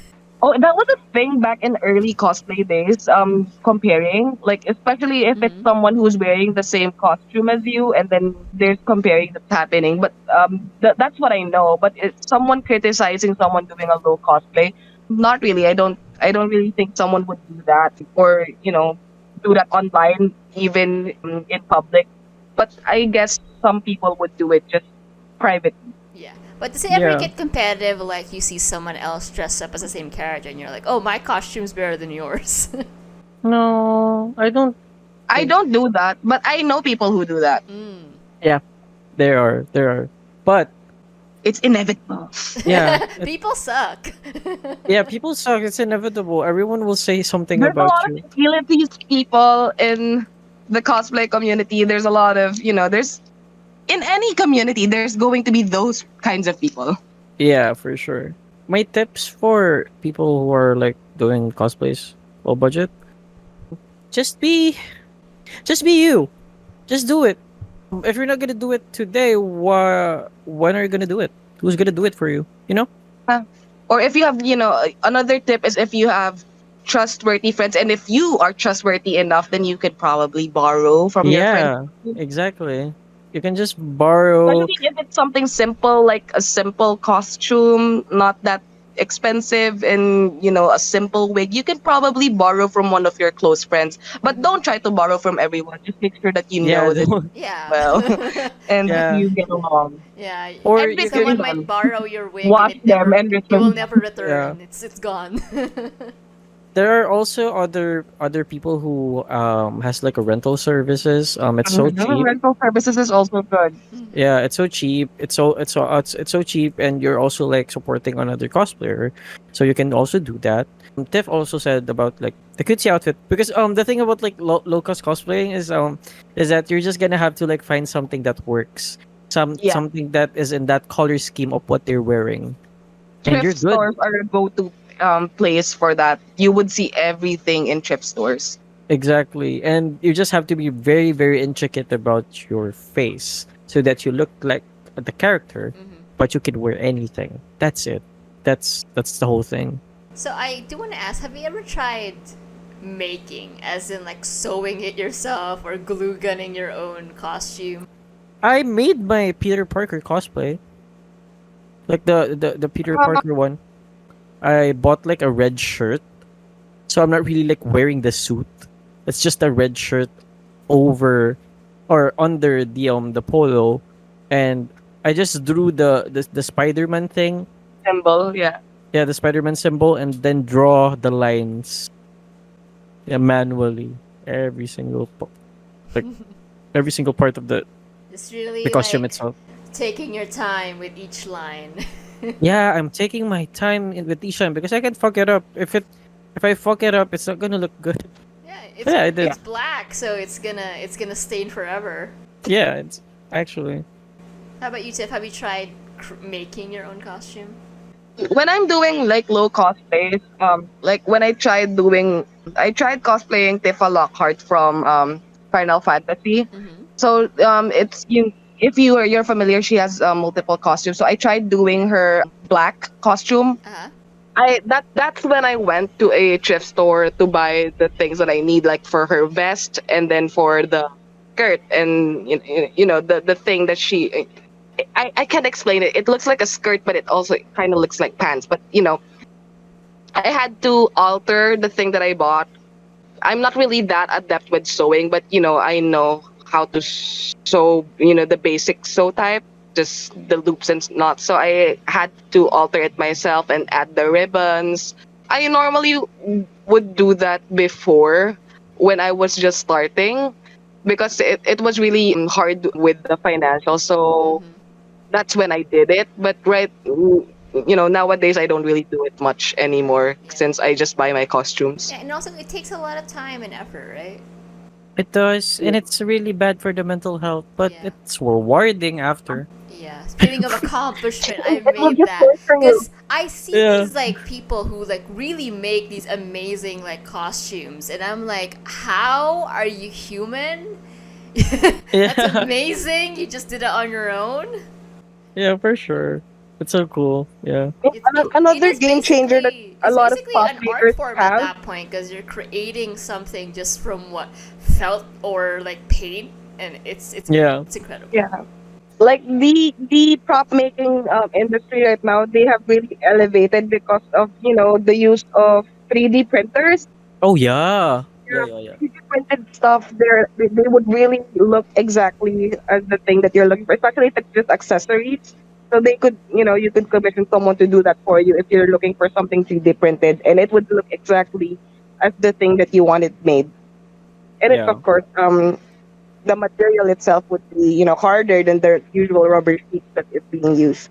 Oh, that was a thing back in early cosplay days. Comparing, like especially if it's someone who's wearing the same costume as you, and then there's comparing that's happening. But that's what I know. But it's someone criticizing someone doing a low cosplay. Not really. I don't really think someone would do that, or do that online, even in public. But I guess some people would do it just private. Yeah. But does it ever Yeah. get competitive, like you see someone else dressed up as the same character and you're like, oh, my costume's better than yours? No, I don't. I don't do that, but I know people who do that. Mm. There are, but It's inevitable. yeah, People suck. yeah. People suck. It's inevitable. Everyone will say something There's a about lot you. of elitist people in the cosplay community. There's a lot of, there's in any community, there's going to be those kinds of people. Yeah, for sure. My tips for people who are like doing cosplays low budget: just be, just be you. Just do it. If you're not gonna do it today, when are you gonna do it? Who's gonna do it for you? You know? Or if you have, another tip is if you have trustworthy friends, and if you are trustworthy enough, then you could probably borrow from your friends. Yeah, exactly. You can just But I borrow. mean, if it's something simple, like a simple costume, not that expensive, and a simple wig, you can probably borrow from one of your close friends. But don't try to borrow from everyone. Just make sure that you Yeah, know that Yeah. well and Yeah. you get along. Yeah. Or And you someone can might borrow your wig wash and them and you will return. never return. It's gone. there are also other people who has like a rental services. It's so cheap. Rental services is also good. Yeah, it's so cheap. It's so cheap, and you're also like supporting another cosplayer, so you can also do that. Tiff also said about like the cutesy outfit, because the thing about like low cost cosplaying is that you're just gonna have to like find something that works, Yeah. something that is in that color scheme of what they're wearing, and you're Thrift good. stores are a go-to place for that. You would see everything in thrift stores. Exactly. And you just have to be very, very intricate about your face so that you look like the character, but you can wear anything. That's it. That's the whole thing. So I do want to ask, have you ever tried making, as in like sewing it yourself or glue gunning your own costume? I made my Peter Parker cosplay. Like the Peter Parker one. I bought like a red shirt. So I'm not really like wearing the suit. It's just a red shirt over or under the polo, and I just drew the Spider-Man thing. Symbol, yeah. Yeah, the Spider-Man symbol, and then draw the lines. Yeah, manually. Every single like every single part of Just really the costume like itself. taking your time with each line. Yeah, I'm taking my time with each time because I can fuck it up. If I fuck it up, it's not gonna look good. Yeah, Yeah, I did. it's black, so it's gonna stain forever. Yeah, it's actually. How about you, Tiff? Have you tried making your own costume? When I'm doing like low cosplays, like when I tried cosplaying Tifa Lockhart from Final Fantasy. So if you're familiar, she has multiple costumes. So I tried doing her black costume. That's when I went to a thrift store to buy the things that I need, like for her vest and then for the skirt and the thing that she. I can't explain it. It looks like a skirt, but it also kind of looks like pants. But I had to alter the thing that I bought. I'm not really that adept with sewing, but I know how to sew. The basic sew type, just the loops and knots. So I had to alter it myself and add the ribbons. I normally would do that before when I was just starting because it was really hard with the financial. So that's when I did it. But nowadays I don't really do it much anymore since I just buy my costumes. Yeah, and also it takes a lot of time and effort, right? It does, and it's really bad for the mental health, but Yeah. it's rewarding after. Yeah. Feeling of accomplishment, I It will made just that. work for you. Because I see Yeah. these like people who like really make these amazing like costumes, and I'm like, how are you human? That's Yeah, amazing. You just did it on your own. yeah, for sure. It's so cool. Yeah. Another It is game changer that basically- a it's lot of basically an art cosplayers form at have. that point because you're creating something just from what felt or like paint, and it's Yeah. it's incredible. Yeah. Like the prop making industry right now, they have really elevated because of the use of 3D printers. Oh yeah. Yeah, yeah, yeah. 3D printed stuff, they would really look exactly as the thing that you're looking for, especially if it's just accessories. So they could, you could commission someone to do that for you if you're looking for something 3D printed, and it would look exactly as the thing that you wanted made. And it's Yeah. of course, the material itself would be, harder than the usual rubber sheets that is being used.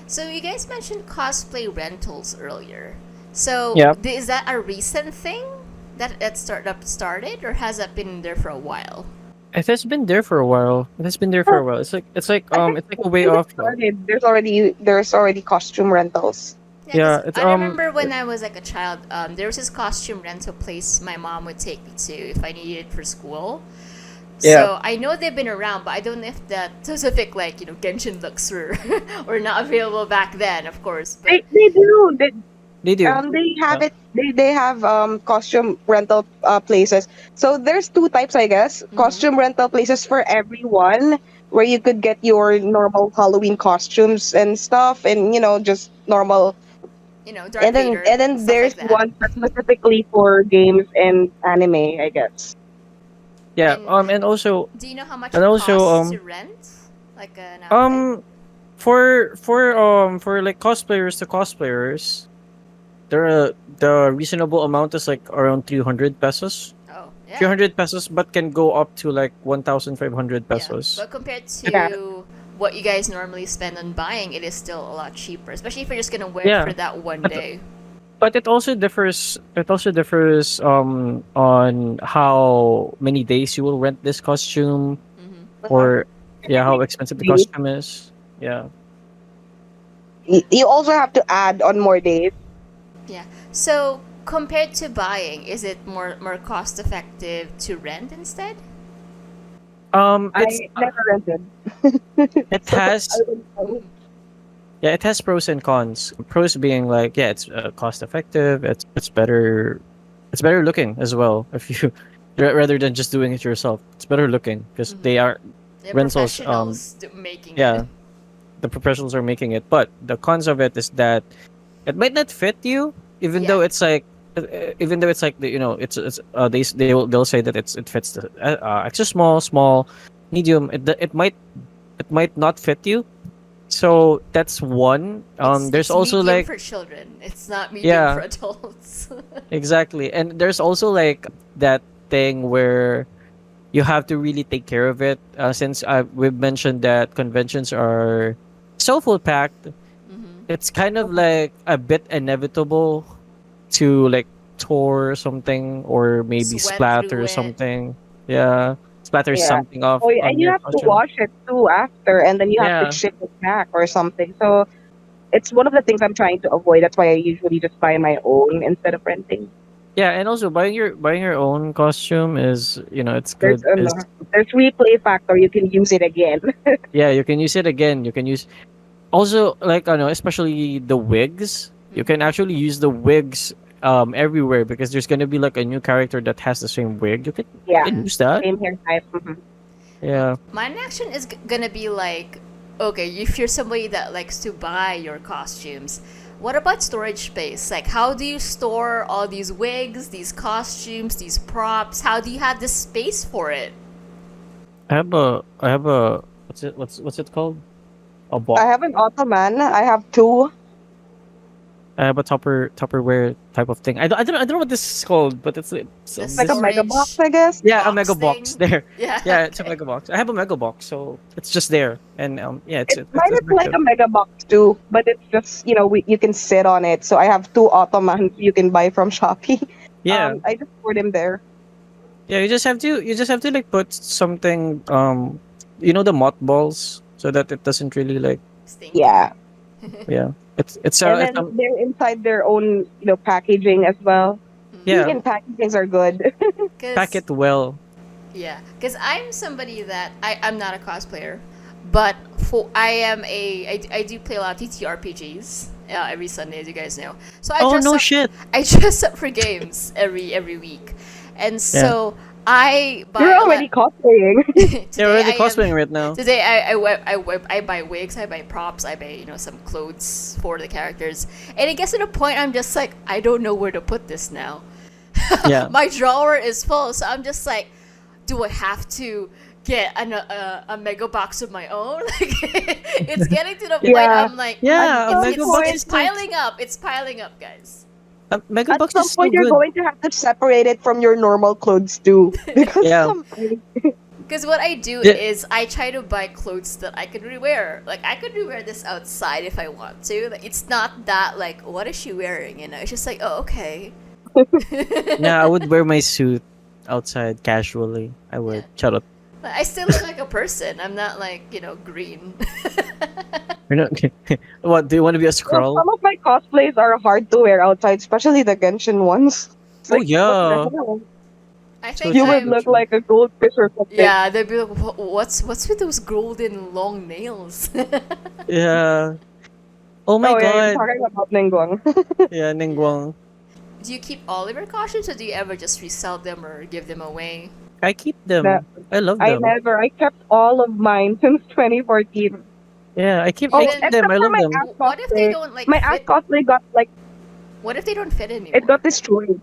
So you guys mentioned cosplay rentals earlier. So Yeah. is that a recent thing that started, or has that been there for a while? It has been there for a while. It has been there for a while. It's like a way Since it off though. started, there's already costume rentals. Yeah, Yeah, 'cause it's I remember when I was like a child, there was this costume rental place my mom would take me to if I needed it for school. Yeah. So I know they've been around, but I don't know if that specific Genshin looks were not available back then, of course. But They do. They do. They have Yeah. it. They have costume rental places. So there's two types, I guess. Costume rental places for everyone, where you could get your normal Halloween costumes and stuff, and just normal. Darth And then Vader, and then stuff there's like that. one specifically for games and anime, I guess. Yeah. And And also do you know how much and it also costs to rent like an outfit? for like cosplayers to cosplayers, the reasonable amount is like around 300 pesos. Oh, yeah. 300 pesos, but can go up to like 1,500 Yeah, pesos. but compared Yeah. to what you guys normally spend on buying, it is still a lot cheaper, especially if you're just gonna wear Yeah. it for that one But- day. But it also differs. On how many days you will rent this costume, Hmm. or yeah, how expensive the Days. costume is. Yeah. You also have to add on more days. So compared to buying, is it more cost effective to rent instead? It's I never rented. it has I wouldn't know. yeah, it has pros and cons. Pros being like, yeah, it's cost effective. It's better. It's better looking as well. If you rather than just doing it yourself, it's better looking because Mhm. they are The Rentals, professionals making yeah, it. the professionals are making it. But the cons of it is that it might not fit you, even though Yeah. it's like. Even though it's like they'll say that it fits the extra small, medium. It might not fit you. So that's one. There's It's also medium like for children. It's not medium Yeah. for adults. exactly, and there's also like that thing where you have to really take care of it. Since we've mentioned that conventions are so full packed, Hmm. it's kind of like a bit inevitable to like tore something or maybe Sweat splatter through it. something. Yeah, splatter Yeah. something off Oh, yeah, on and you your have to costume. wash it too after, and then you have Yeah. to ship it back or something. So it's one of the things I'm trying to avoid. That's why I usually just buy my own instead of renting. Yeah, and also buying your own costume is it's There's good. Is there's replay factor. You can use it again. yeah, you can use it again. You can use also like I know, especially the wigs. You can actually use the wigs everywhere because there's gonna be like a new character that has the same wig. You Yeah, can use that. same hair type. Yeah. My action is gonna be like, okay, if you're somebody that likes to buy your costumes, what about storage space? Like, how do you store all these wigs, these costumes, these props? How do you have the space for it? I have a what's it called? A box. I have an Ottoman. I have two. I have a Tupperware type of thing. I don't know what this is called, but it's This Like a Storage. mega box, I guess. yeah, a box mega box thing? there. Yeah. Yeah, it's a okay. mega box. I have a mega box, so it's just there, and yeah, it's It might it's be like a mega box too, but it's just you can sit on it. So I have two Ottomans you can buy from Shopee. yeah. I just put them there. Yeah, you just have to like put something the mothballs so that it doesn't really like Stink. Yeah, yeah. It's and then they're inside their own packaging as well. yeah, Vegan packagings are good. pack it well. Yeah, because I'm somebody that I'm not a cosplayer, but I do play a lot of TTRPGs every Sunday, as you guys know. So I Oh dress no up, shit. I dress up for games every week, and so I buy You're a lot- already cosplaying. Today They're already I am- cosplaying right now. Today I buy wigs, I buy props, I buy some clothes for the characters, and it gets to the point I'm just like I don't know where to put this now. Yeah. My drawer is full, so I'm just like, do I have to get a mega box of my own? Like, it's getting to the point Yeah. I'm like, Yeah, a it's, mega box it's is piling up. It's piling up, guys. Mega At Box some is so point, you're good. going to have to separate it from your normal clothes too, because Yeah. Because what I do Yeah. is I try to buy clothes that I can rewear. Like, I could rewear this outside if I want to. Like, it's not that like, what is she wearing? You know, it's just like, oh, okay. Yeah, I would wear my suit outside casually. I would. Shut up. Like, I still look like a person. I'm not like, green. You're not. What? Do you want to be a Well, scroll? some of my cosplays are hard to wear outside, especially the Genshin ones. It's Oh like, what yeah. the hell? I True, think You true, would true, look true. like a goldfish or something. yeah, they'd be like, what's with those golden long nails? Yeah. Oh my Oh yeah, you're god. talking about Ningguang. Yeah, Ningguang. Do you keep all of your costumes, or do you ever just resell them or give them away? I keep them. That- I love I them. never. I kept all of mine since 2014. Yeah, I keep Oh, Even- them. except I for love my them. ass What if they cosplay. don't like My ass fit? cosplay got like What if they don't fit anymore? it got destroyed.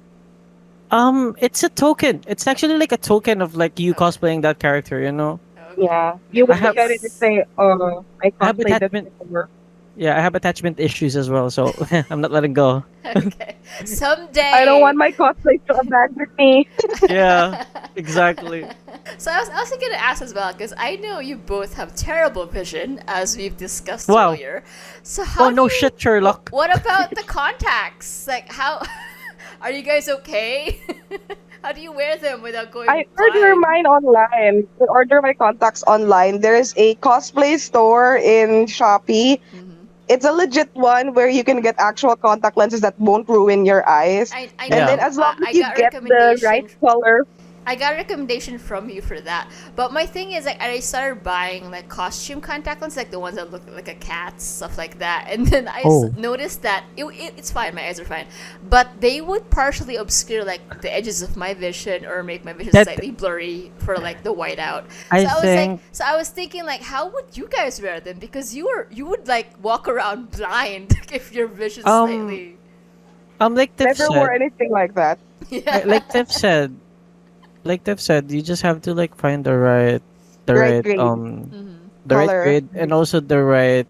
It's a token. It's actually like a token of like you Okay. cosplaying that character, you know? Okay. Yeah, you would I have- look at it and say, "Oh, I I have cosplayed this attachment- before." Yeah, I have attachment issues as well, so I'm not letting go. Okay. Someday. I don't want my cosplay to abandon me. Yeah, exactly. So I was also gonna ask as well, because I know you both have terrible vision, as we've discussed Wow. earlier. So how? Oh no do you- shit, Sherlock. What about the contacts? Like, how? Are you guys okay? How do you wear them without going? I order blind? mine online. I order my contacts online. There is a cosplay store in Shopee. Mhm. It's a legit one where you can get actual contact lenses that won't ruin your eyes. I And know. then as long I as you got get the recommendation- right color, I got a recommendation from you for that. But my thing is, like, I started buying like costume contact lenses, like the ones that look like a cat, stuff like that. And then I Oh. noticed that it's fine, my eyes are fine, but they would partially obscure like the edges of my vision or make my vision That- slightly blurry for like the whiteout. I So I was think like, so I was thinking like, how would you guys wear them? Because you would like walk around blind if your vision slightly. like Tiff never wore said, anything like that. Yeah. like Tiff said, you just have to like find the right Right grade. Mhm. the right Color. grade and also the right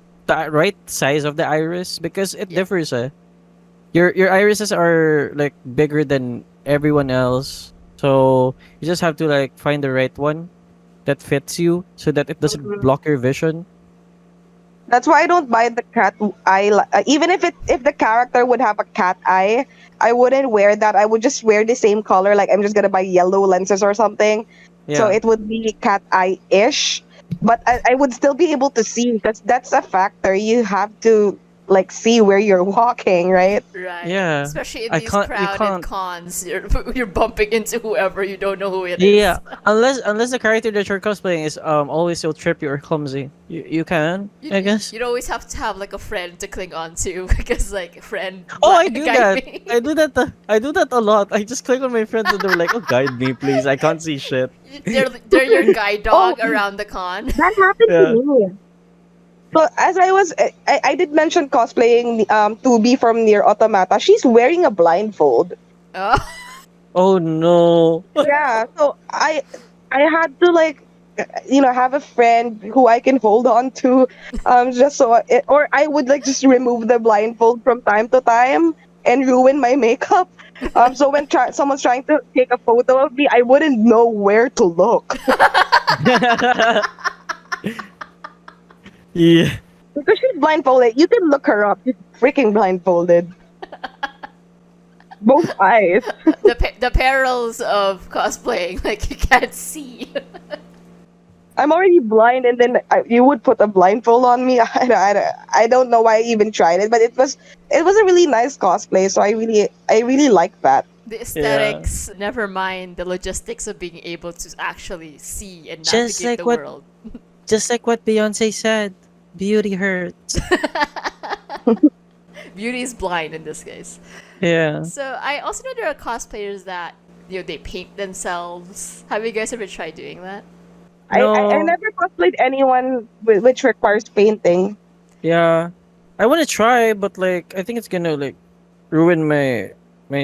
size of the iris because it Yeah. differs. Your irises are like bigger than everyone else, so you just have to like find the right one that fits you so that it doesn't Mhm. block your vision. That's why I don't buy the cat eye. Even if the character would have a cat eye, I wouldn't wear that. I would just wear the same color. Like I'm just gonna buy yellow lenses or something. Yeah. So it would be cat eye ish, but I would still be able to see because that's a factor. You have to like see where you're walking, right? Right. Yeah. Especially in I these can't- you crowded can't- cons, you're bumping into whoever you don't know who it is. Yeah, unless the character that you're cosplaying is always so trippy or clumsy, you can, I guess. You'd always have to have like a friend to cling on to because like friend. Oh, I do guide that. me. I do that. I do that a lot. I just click on my friends and they're like, "Oh, guide me, please. I can't see shit." They're your guide dog Oh. around the con. That happened Yeah. to me. So as I did mention cosplaying 2B from Near Automata. She's wearing a blindfold. Oh. Oh no. Yeah, so I had to like have a friend who I can hold on to just so or I would like just remove the blindfold from time to time and ruin my makeup. So when someone's trying to take a photo of me, I wouldn't know where to look Yeah. because she's blindfolded. You can look her up. She's freaking blindfolded. Both eyes. The perils of cosplaying, like you can't see. I'm already blind, and then you would put a blindfold on me. I don't know why I even tried it, but it was a really nice cosplay. So I really like that. The aesthetics, never mind the logistics of being able to actually see and Just navigate like the what- world. Just like what Beyonce said, beauty hurts. Beauty is blind in this case. Yeah. So I also know there are cosplayers that they paint themselves. Have you guys ever tried doing that? I No. never cosplayed anyone which requires painting. Yeah. I want to try, but like I think it's gonna like ruin my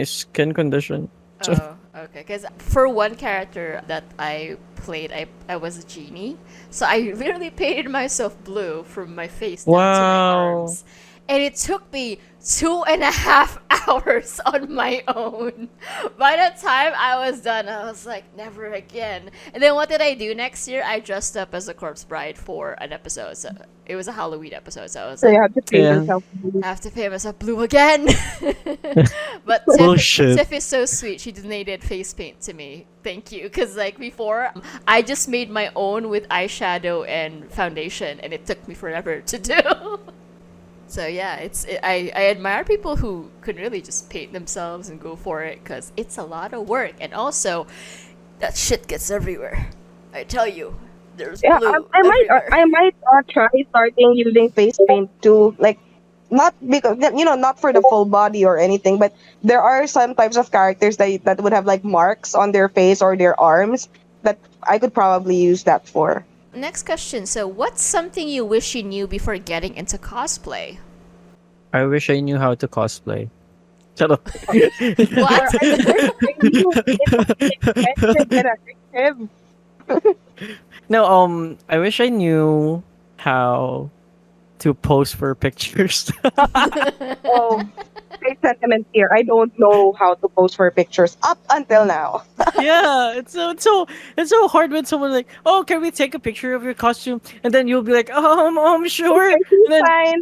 skin condition. Oh, okay. Because for one character that I played, I was a genie. So I literally painted myself blue from my face down to my Wow. arms. And it took me 2.5 hours on my own. By the time I was done, I was like, never again. And then what did I do next year? I dressed up as a corpse bride for an episode. So it was a Halloween episode. So I was So you like, have to paint Yeah. yourself. I have to pay myself blue again. But Bullshit. Tiff is so sweet. She donated face paint to me. Thank you. Because like before, I just made my own with eyeshadow and foundation, and it took me forever to do. So yeah, I admire people who could really just paint themselves and go for it, because it's a lot of work, and also that shit gets everywhere. I tell you, there's Yeah, blue I might everywhere. I might try starting using face paint too. Like, not because not for the full body or anything, but there are some types of characters that would have like marks on their face or their arms that I could probably use that for. Next question. So, what's something you wish you knew before getting into cosplay? I wish I knew how to cosplay. Shut up. What? No, I wish I knew how to pose for pictures. Oh, great sentiment here. I don't know how to pose for pictures up until now. Yeah, it's so hard when someone like, oh, can we take a picture of your costume? And then you'll be like, sure. And then Fine.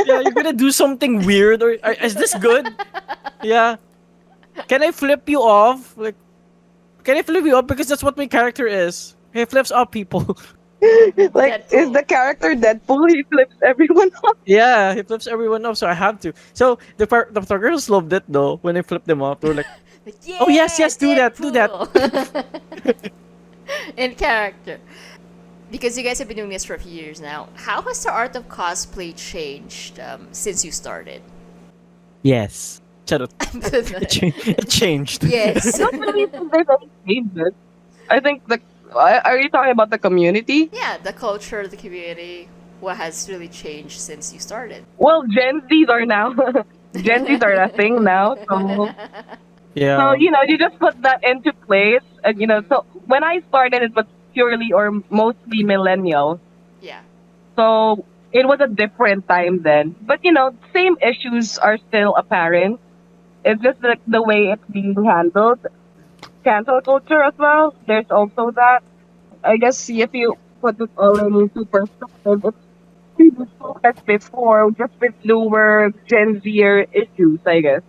yeah, you're gonna do something weird, or is this good? Yeah. Can I flip you off? Like, can I flip you off because that's what my character is? He flips up people. Like, is Deadpool. the character Deadpool? He flips everyone off. Yeah, he flips everyone off, so I have to. So the girls loved it though when I flipped them off. They were like, Like, oh, yes, do that, Deadpool. In character. Because you guys have been doing this for a few years now, how has the art of cosplay changed since you started? yes. Shut up. It changed. Yes. I don't really think there's any changes. I think are you talking about the community? Yeah, the culture, the community, what has really changed since you started? Well, Gen Zs are now Gen Zs are a thing now. Yeah. So you just put that into place, and so when I started, it was purely or mostly millennials. Yeah. So it was a different time then. But same issues are still apparent. It's just the way it's being handled. Cancel culture as well. There's also that. I guess if you put it all into perspective, it's pretty so as before, just with newer Gen Zer issues, I guess.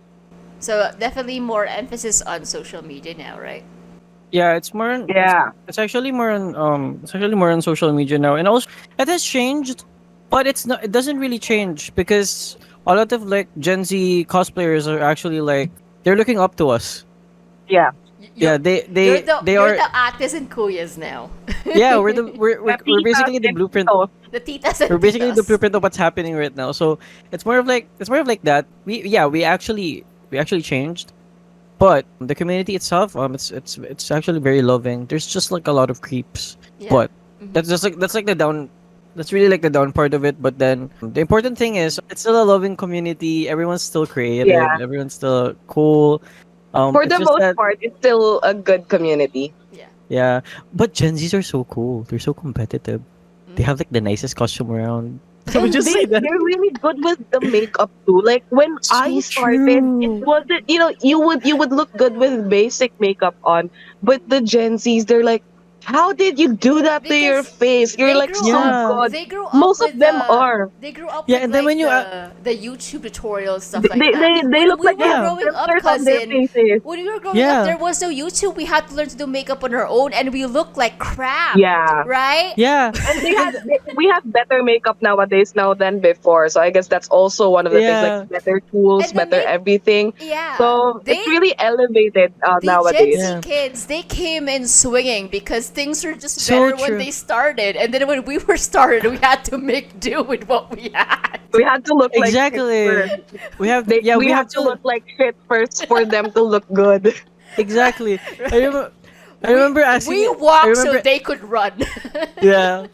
So definitely more emphasis on social media now, right? Yeah, it's more on, Yeah. it's actually more on social media now, and also it has changed, but it doesn't really change because a lot of like Gen Z cosplayers are actually like they're looking up to us. Yeah. Yeah, You're are the ates and kuyas now. yeah, we're basically the blueprint. The titas and We're basically the titos. blueprint of what's happening right now. So it's more of like that. We actually changed, but the community itself, it's actually very loving. There's just like a lot of creeps, Yeah. but Mhm. that's like the down. That's really like the down part of it. But then the important thing is it's still a loving community. Everyone's still creative. Yeah. Everyone's still cool. For It's the just most that, part, it's still a good community. Yeah. yeah. But Gen Zs are so cool. They're so competitive. They Mm. have like the nicest costume around. Can we just say that? They're really good with the makeup too. Like when So I started, true. it wasn't you would look good with basic makeup on, but the Gen Zs, they're like, how did you do that to your Because face? You're they like grew so Yeah. good. They grew up Most with of them the, are. They grew up Yeah, with and then like when you the YouTube tutorials stuff They like that. they When look we like were they have growing up, filters on their cousin, faces. when we were growing Yeah. up, there was no YouTube. We had to learn to do makeup on our own, and we looked like crap. Yeah. Right? Yeah. And we have better makeup nowadays now than before. So I guess that's also one of the things, Yeah. like better tools, And the better everything. Yeah. So they it's really elevated the Gen nowadays. Z Yeah. kids, they came in swinging because things were just So better when true. they started, and then when we were started, we had to make do with what we had. We had to look like shit Exactly. first. We have We have to look like shit first for them to look good. exactly. I remember asking. We I walked so remember, they could run. yeah.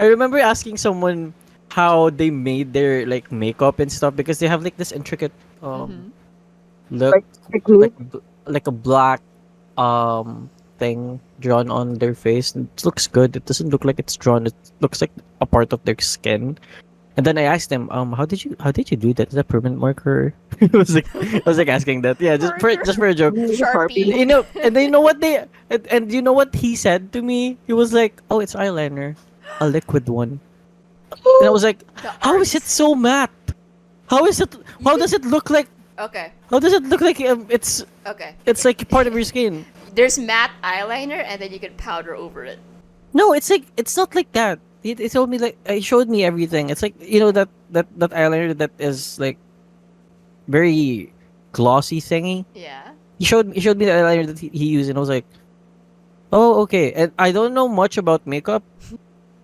I remember asking someone how they made their like makeup and stuff because they have like this intricate Mhm. look Like technique. like a black thing drawn on their face. It looks good. It doesn't look like it's drawn. It looks like a part of their skin. And then I asked them, how did you do that? Is that permanent marker? I was like asking that. Yeah, just for a joke. Sharpie. You know, and then you know what and you know what he said to me? He was like, "Oh, it's eyeliner, a liquid one." And I was like, The "How is it arts. so matte? How is it? How does it look like? Okay. How does it look like it's Okay. like part of your skin?" There's matte eyeliner, and then you can powder over it. No, it's like it's not like that. It told me like it showed me everything. It's like that eyeliner that is like very glossy thingy. Yeah. He showed me the eyeliner that he used, and I was like, oh, okay. And I don't know much about makeup,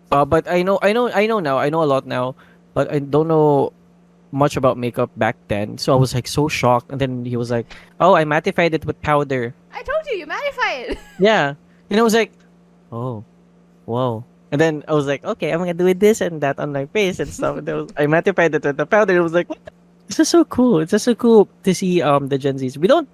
but I know now. I know a lot now, but I don't know much about makeup back then. So I was like so shocked, and then he was like, "Oh, I mattified it with powder." I told you, you mattify it. Yeah, and I was like, "Oh, whoa." And then I was like, "Okay, I'm gonna do this and that on my face and stuff." And I mattified it with the powder. I was like, "This is so cool. It's just so cool to see the Gen Zs." We don't.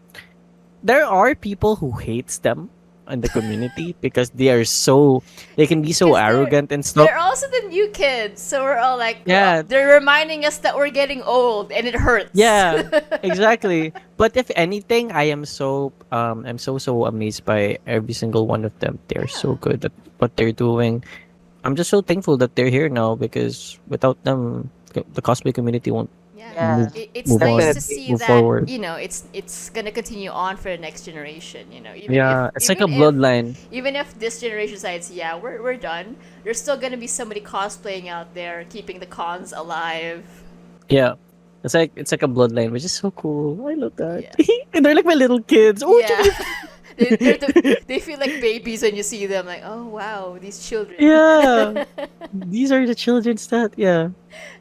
There are people who hates them in the community because they can be so 'Cause arrogant and stuff. They're also the new kids, so we're all like, Yeah. "Oh," they're reminding us that we're getting old, and it hurts. Yeah, exactly. But if anything, I'm so amazed by every single one of them. They're so Yeah. good at what they're doing. I'm just so thankful that they're here now because without them, the cosplay community won't Yeah. move It's move on, nice to Definitely. see move that forward. it's gonna continue on for the next generation. Yeah, it's like a even if bloodline. even if this generation decides, yeah, we're done. There's still gonna be somebody cosplaying out there, keeping the cons alive. Yeah. It's like a bloodline, which is so cool. I love that. Yeah. And they're like my little kids. Oh, Yeah. They feel like babies when you see them. Like, oh wow, these children. yeah. These are the children's that. Yeah.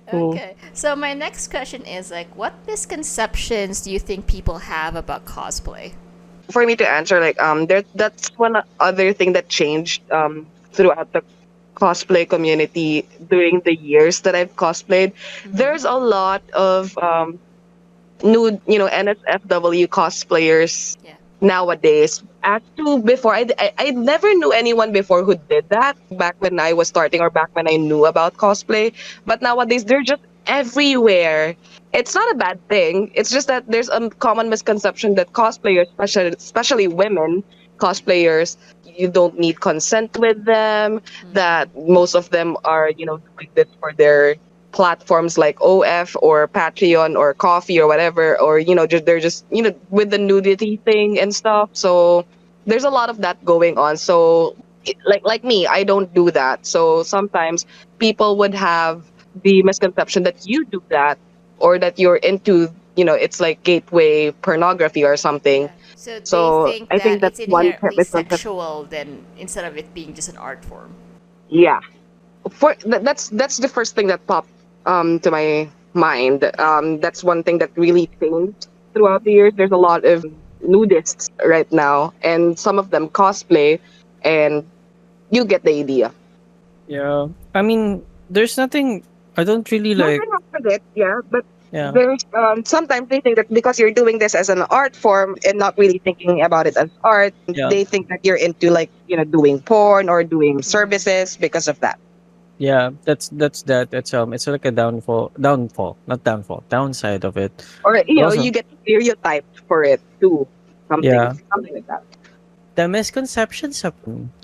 Cool. Okay. So my next question is like, what misconceptions do you think people have about cosplay? For me to answer, like that's one other thing that changed throughout the cosplay community during the years that I've cosplayed. There's a lot of new, NSFW cosplayers Yeah. nowadays. As to before, I never knew anyone before who did that back when I was starting or back when I knew about cosplay. But nowadays, they're just everywhere. It's not a bad thing. It's just that there's a common misconception that cosplayers, especially women cosplayers, you don't need consent with them, that most of them are, doing this for their platforms like OF or Patreon or Coffee or whatever, or they're just with the nudity thing and stuff. So there's a lot of that going on. So like me, I don't do that. So sometimes people would have the misconception that you do that or that you're into it's like gateway pornography or something. So they So think I that think it's that's one inherently misconception. sexual then instead of it being just an art form. Yeah, that's the first thing that popped to my mind. That's one thing that really changed throughout the years. There's a lot of nudists right now, and some of them cosplay, and you get the idea. Yeah. I mean, there's nothing. I don't really like. Nothing wrong with it, yeah, but Yeah. there's sometimes they think that because you're doing this as an art form and not really thinking about it as art, Yeah. they think that you're into like doing porn or doing services because of that. Yeah. That's that. It's like a not downfall, downside of it. Or Also, you get stereotyped for it too, yeah. something like that. The misconceptions of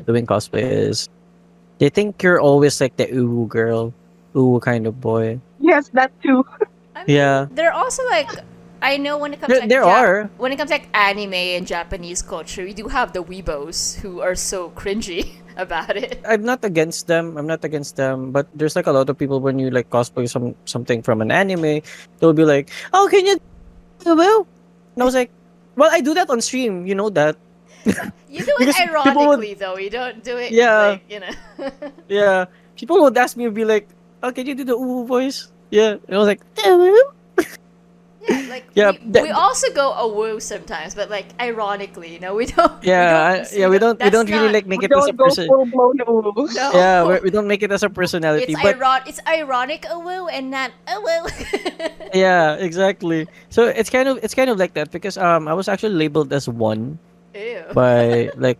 doing cosplay is they think you're always like the uwu girl, uwu kind of boy. Yes, that too. I mean, Yeah. they're also like, I know when it comes There are. when it comes to like anime and Japanese culture, we do have the weebos who are so cringy about it. I'm not against them. I'm not against them. But there's like a lot of people when you like cosplay something from an anime, they'll be like, "Oh, can you do well?" And I was like, "Well, I do that on stream. You know that." You do it Because people would- ironically though. You don't do it Yeah. like. Yeah. People would ask me, be like, "Oh, can you do the uwu voice?" Yeah. And I was like, "Uwu?" Yeah, like Yeah, we also go awoo sometimes, but like ironically, we don't. we That's don't really not. like make We it as a don't go person. full blown ooh. No. Yeah, we don't make it as a personality, but It's ironic awoo and not awoo. yeah, exactly. So it's kind of like that because I was actually labeled as one Ew. by like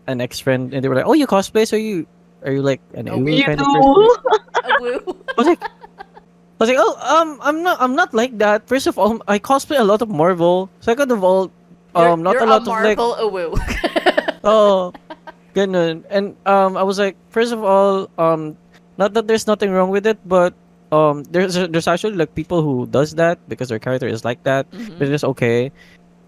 an ex friend, and they were like, "Oh, you cosplay? So are you like an A ooh You kind weeb. of person?" do. Awoo. I was like, "Oh, I'm not like that. First of all, I cosplay a lot of Marvel. Second of all, not You're a a lot of like Marvel awoo. oh, ganun." And I was like, first of all, not that there's nothing wrong with it, but there's actually like people who does that because their character is like that. But Mhm. it's okay.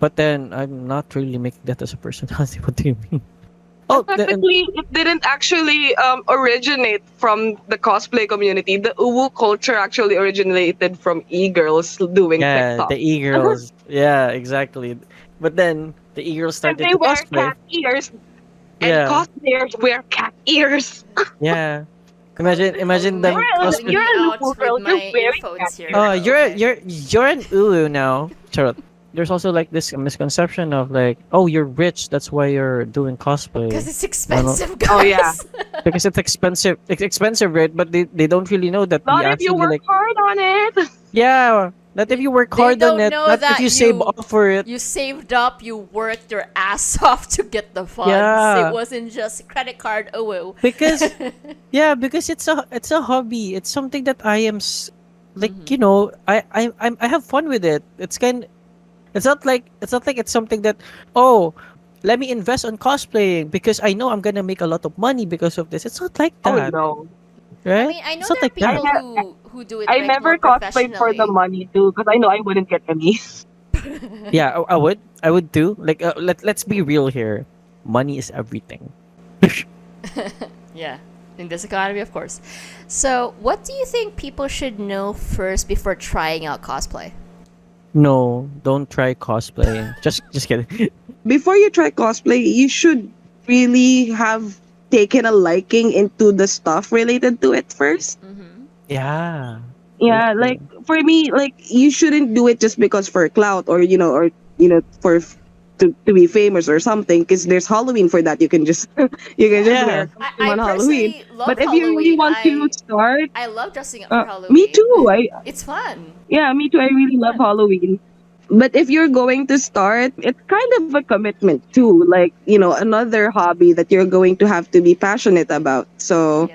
But then I'm not really making that as a personality. What do you mean? And Oh, and technically, it didn't actually originate from the cosplay community. The uwu culture actually originated from e-girls doing yeah, TikTok. the e-girls. Yeah, exactly. But then the e-girls And started they to wear cosplay. cat ears, and Yeah, cosplayers wear cat ears. yeah. Oh, Imagine my them calling You're me a out Lupo with girl. You're my wearing cat earphones here. ears. Okay. You're an ulu now. Charlotte. There's also like this misconception of like, oh, you're rich, that's why you're doing Because cosplay. it's Well, expensive, Oh yeah. guys. because it's expensive. It's expensive, right? But they don't really know that we Not if you actually work like hard on it. yeah. Not if you work They hard on don't it. know Not if that you save up for it. you saved up, you worked your ass off to get the funds. It Yeah. wasn't just credit card. Oh, woo. Because yeah, because it's a hobby. It's something that I am like Mhm. you know I have fun with it. It's not like it's something that oh let me invest on cosplaying because I know I'm gonna make a lot of money because of this. It's not like Oh that, no. I right? mean, I know It's not there are like I that. people ne- who do it I like more never cosplayed for the professionally. money too, because I know I wouldn't get any. Yeah, I would too. Like let's be real here. Money is everything. Yeah, in this economy, of course. So, what do you think people should know first before trying out cosplay? No, don't try cosplaying. Just kidding. Before you try cosplay, you should really have taken a liking into the stuff related to it first. Mm-hmm. Yeah. Very Yeah, like true. for me, like you shouldn't do it just because for clout or for to be famous or something. Because there's Halloween for that. You can just you can just wear Yeah. a costume I on Halloween. personally love But if you really Halloween. want to start, I love dressing up for me Halloween. too. It's fun. Yeah, me too. I really love Halloween. But if you're going to start, it's kind of a commitment too. Like, another hobby that you're going to have to be passionate about. So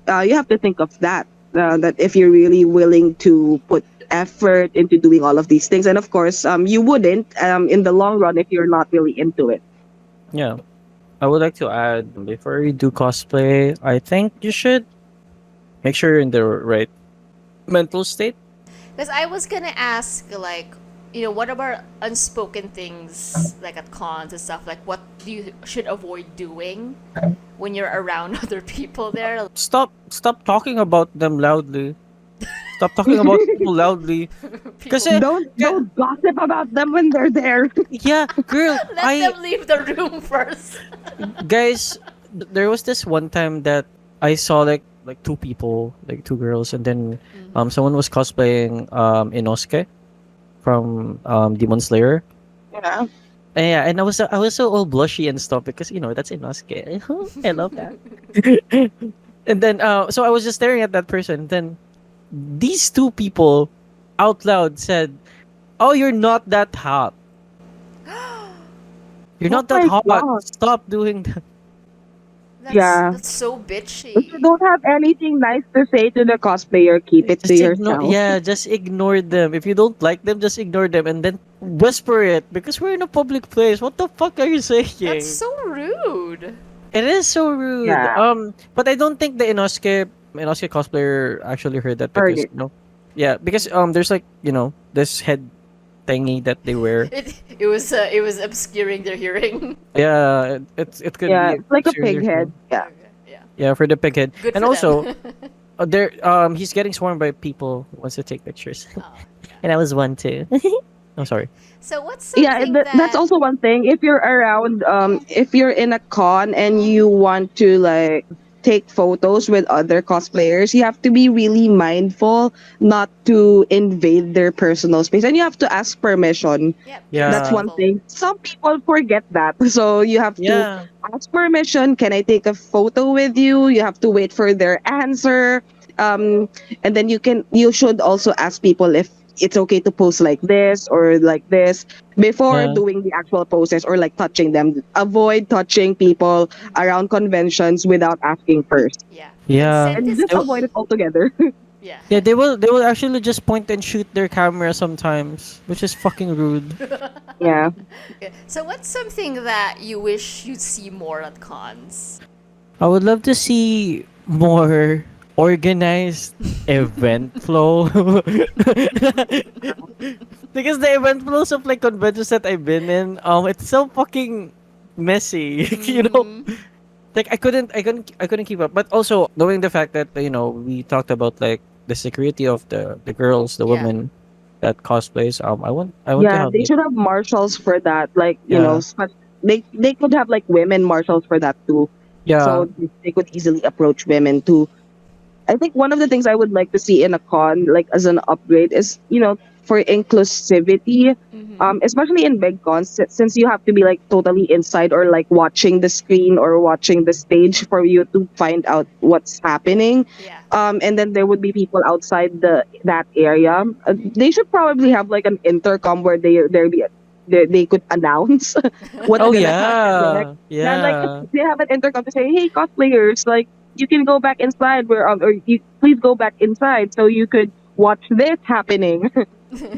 Yep. you have to think of that. That if you're really willing to put effort into doing all of these things. And of course, you wouldn't in the long run if you're not really into it. Yeah. I would like to add before you do cosplay, I think you should make sure you're in the right mental state. Because I was gonna ask, like, what about unspoken things, like at cons and stuff? Like, what do you should avoid doing when you're around other people there? Stop talking about them loudly. Stop talking about people loudly. People, Kasi Don't gossip about them when they're there. yeah, girl, let them leave the room first. guys, there was this one time that I saw like two people, like two girls, and then someone was cosplaying Inosuke from Demon Slayer. Yeah. And yeah, and I was so all blushy and stuff because that's Inosuke. I love that. And then so I was just staring at that person. Then these two people out loud said, "Oh, you're not that hot. You're Oh not that my hot. God. Stop doing that." That's so If you bitchy. don't have anything nice to say to the cosplayer, keep it to Just ignore, yourself. yeah, just ignore them. If you don't like them, just ignore them and then whisper it because we're in a public place. What the fuck are you saying? That's so rude. It is so rude. Yeah. But I don't think the Inosuke cosplayer actually heard that Heard because it. yeah, because there's like this head thingy that they wear. It was obscuring their hearing. Yeah, it could Yeah, be it's like a serious, pig head. Yeah. Yeah. Yeah, for the pig head. Good And for also, them. there he's getting swarmed by people who wants to take pictures. Oh. And I was one too. I'm sorry. So what's something Yeah, that's that also one thing. If you're around, if you're in a con and you want to like take photos with other cosplayers, you have to be really mindful not to invade their personal space, and you have to ask permission. Yep, be That's Yeah. one respectful. thing. Some people forget that. So you have to Yeah. ask permission. Can I take a photo with you? You have to wait for their answer. And then you should also ask people if it's okay to pose like this or like this before Yeah. doing the actual poses or like touching them. Avoid touching people around conventions without asking first. Yeah. Yeah. Consent And is just They, avoid key. it altogether. Yeah. yeah, they will actually just point and shoot their camera sometimes, which is fucking rude. Yeah. Okay. So what's something that you wish you'd see more at cons? I would love to see more organized event flow. Because the event flows of like conventions that I've been in, it's so fucking messy. You know, Mhm. like I couldn't keep up. But also knowing the fact that we talked about like the security of the girls, the Yeah. women that cosplays. I want to Yeah, have they like should have marshals for that. Like, yeah they could have like women marshals for that too. yeah So they could easily approach women too. I think one of the things I would like to see in a con, like as an upgrade, is for inclusivity, Mhm. especially in big cons, since you have to be like totally inside or like watching the screen or watching the stage for you to find out what's happening. Yeah. And then there would be people outside that area. They should probably have like an intercom where they could announce what's oh gonna happen next. yeah Yeah, like yeah they have an intercom to say, "Hey, cosplayers, like you can go back inside, or you please go back inside so you could watch this happening."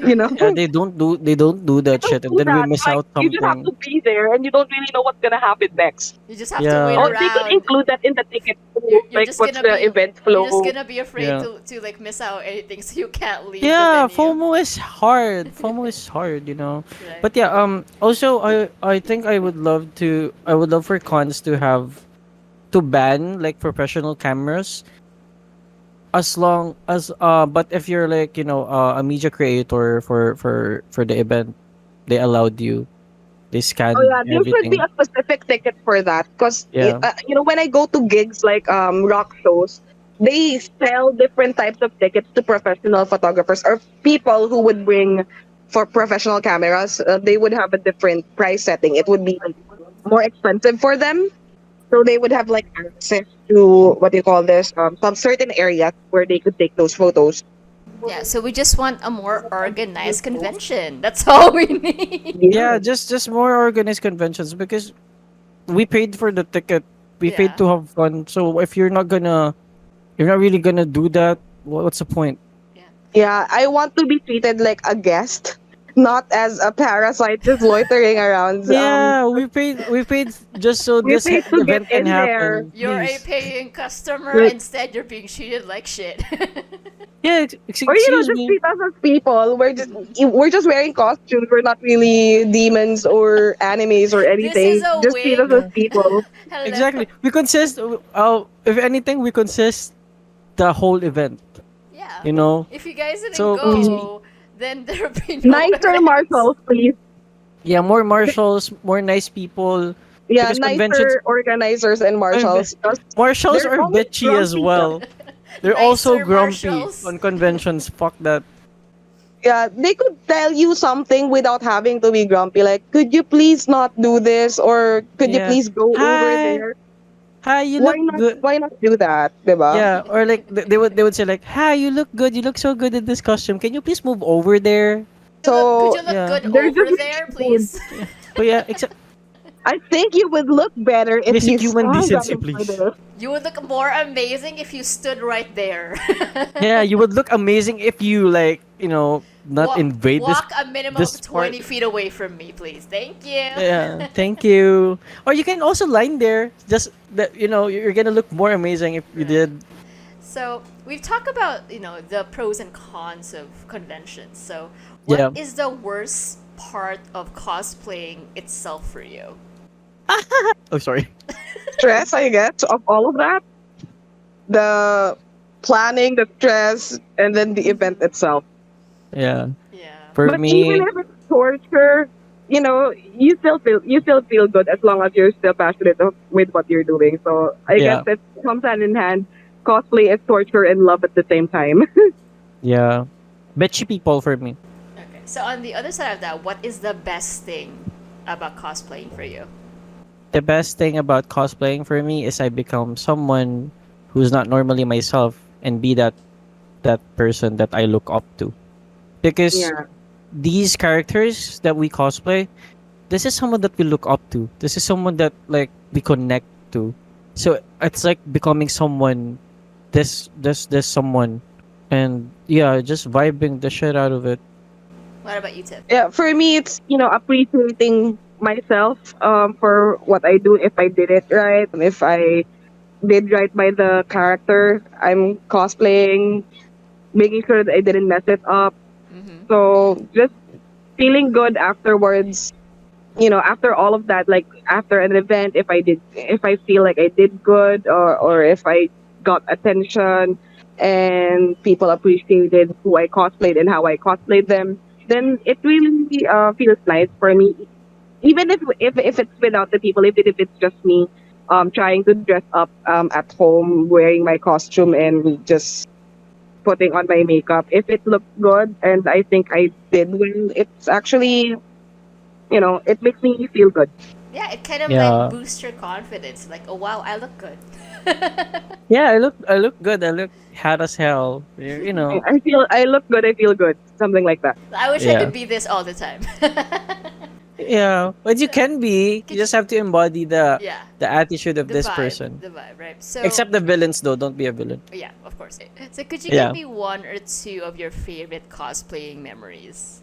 you know, yeah they don't do they that don't shit and do then we that. miss Like out you just have something. to be there, and you don't really know what's gonna happen next. You just have to wait Yeah Oh, they could around. include that in the ticket too. You're Like, just what's gonna the be event you're just flow? gonna be afraid yeah to like miss out anything, so you can't leave the yeah venue. FOMO is hard, Right. but yeah also I think I would love for cons to have to ban like professional cameras as long as but if you're like a media creator for the event, they allowed you, they Oh scanned yeah, there should be everything. a specific ticket for that because Yeah. when I go to gigs like rock shows, they sell different types of tickets to professional photographers or people who would bring for professional cameras. They would have a different price setting. It would be like more expensive for them, so they would have like access to what do you call this some certain areas where they could take those photos. Yeah, so we just want a more organized convention. That's all we need. Yeah, just more organized conventions because we paid for the ticket. We paid Yeah. to have fun. So if you're not really gonna do that, what's the point? Yeah. Yeah, I want to be treated like a guest, not as a parasite just loitering around. Yeah, we paid just so We this paid to get event can in there. happen. You're a Please. paying customer, Like, instead you're being treated like shit. Yeah, or excuse just me. treat us as people. We're just wearing costumes. We're not really demons or animes or This is anything. a Just treat us wig. as Yeah. people. Hello. Exactly. We consist. If anything, we consist the whole event. Yeah. You know. If you guys didn't So please be. go, then there'll be no Nicer events. marshals, please. Yeah, more marshals, more nice people. Yeah, Because conventions, nicer organizers and marshals. 'Cause marshals they're are always bitchy as grumpy. well. They're also Nicer grumpy marshals. on conventions. Fuck that. Yeah, they could tell you something without having to be grumpy. Like, could you please not do this, or could you Yeah. please go over Hi. there? Hi, you Why look not? good. Why not do that, diba? Yeah, or like they would say like, "Hi, you look good. You look so good in this costume. Can you please move over there?" Could So you look Yeah. good they're over just there, rude. please? But yeah, except I think you would look better if you basic human stand decency, up please. for this. You would look more amazing if you stood right there. Yeah, you would look amazing if you like, not invade this Walk a minimum this of part. 20 feet away from me, please. Thank you. Yeah, thank you. Or you can also line there. Just that you're gonna look more amazing if you Right. did. So we've talked about the pros and cons of conventions. So what Yeah. is the worst part of cosplaying itself for you? Oh, sorry. Stress, I guess, of all of that. The planning, the stress, and then the event itself. Yeah. Yeah. For But even me, if it's torture, you still feel good as long as you're still passionate with what you're doing. So I guess Yeah, it comes hand in hand. Cosplay is torture and love at the same time. yeah. Bitchy people for me. Okay. So on the other side of that, what is the best thing about cosplaying for you? The best thing about cosplaying for me is I become someone who's not normally myself and be that person that I look up to. Because Yeah. these characters that we cosplay, this is someone that we look up to. This is someone that like we connect to. So it's like becoming someone, this someone, and yeah, just vibing the shit out of it. What about you, Tiff? Yeah, for me, it's appreciating myself for what I do. If I did it right, if I did right by the character I'm cosplaying, making sure that I didn't mess it up. Mm-hmm. So just feeling good afterwards. After all of that, like after an event, if I feel like I did good, or if I got attention and people appreciated who I cosplayed and how I cosplayed them, then it really feels nice for me. Even if it's without the people, even if it's just me, trying to dress up at home, wearing my costume and just putting on my makeup. If it looks good and I think I did well, it's actually it makes me feel good. Yeah, it kind of like Yeah, boosts your confidence. Like, oh wow, I look good. yeah. I look good. I look hot as hell. You know. I look good. I feel good. Something like that. I wish I Yeah. could be this all the time. Yeah, but you So, can be. You could just have to embody the yeah, the attitude of the this vibe, person. the vibe, right? So, Except the villains, though. Don't be a villain. yeah, of course. So, could you give Yeah, me one or two of your favorite cosplaying memories?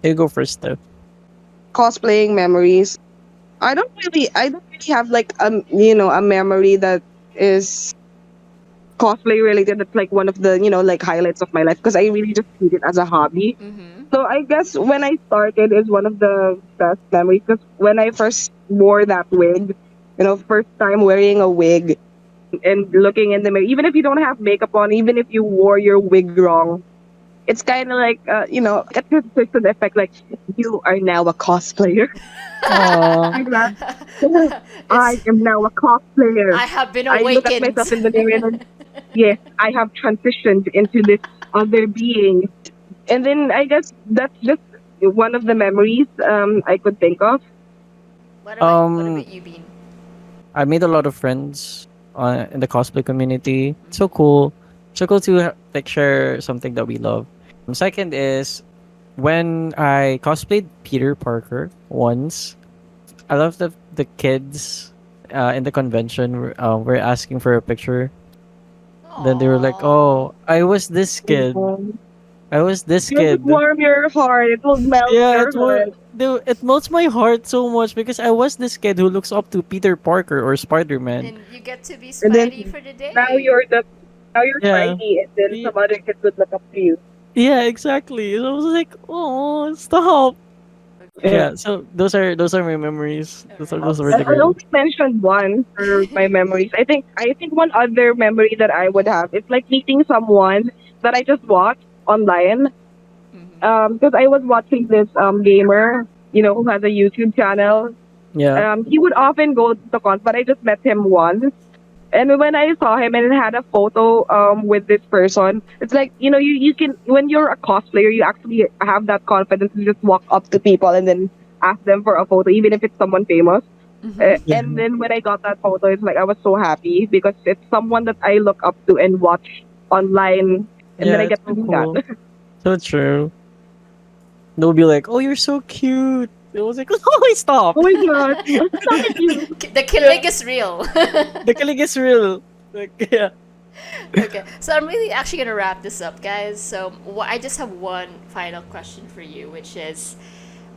you go first, though. Cosplaying memories. I don't really have like a memory that is cosplay related. That's like one of the like highlights of my life because I really just treat it as a hobby. Mm-hmm. So I guess when I started is one of the best memories because when I first wore that wig, first time wearing a wig and looking in the mirror, even if you don't have makeup on, even if you wore your wig wrong, it's kind of like a consistent effect. Like you are now a cosplayer. Aw. Like that. It's I am now a cosplayer. I have been I look at awakened. myself in the mirror and yes, I have transitioned into this other being. And then I guess that's just one of the memories I could think of. What Um, about you, Bean? I made a lot of friends in the cosplay community. So cool. So cool to like share something that we love. Second is when I cosplayed Peter Parker once. I love the kids in the convention were asking for a picture. Then they were like, Aww. "Oh, I was this kid. Mhm. I was this It would kid." warm your heart. It will melt Yeah, your heart. it melts my heart so much because I was this kid who looks up to Peter Parker or Spider Man. And you get to be And Spidey then for the now day. you're Yeah, tiny, and then Y- some other kids would look up to you. yeah, exactly. So I was like, "Oh, stop." Yeah. Yeah, so those are my memories. Those were the I great. only mentioned one for my memories. I think one other memory that I would have is like meeting someone that I just watched online. Mm-hmm. Because I was watching this gamer, who has a YouTube channel. Yeah, He would often go to cons, but I just met him once. And when I saw him and had a photo with this person, it's like you can, when you're a cosplayer, you actually have that confidence to just walk up to people and then ask them for a photo, even if it's someone famous. Mm-hmm. yeah, And then when I got that photo, it's like I was so happy because it's someone that I look up to and watch online, and then yeah. I It's get to so do that. cool. So true. They'll be like, "Oh, you're so cute." It was like, "Oh, stop." Oh my god, stop it, you. The killing is real. The killing is real. Like, yeah. Okay, so I'm really actually gonna wrap this up, guys. So I just have one final question for you, which is,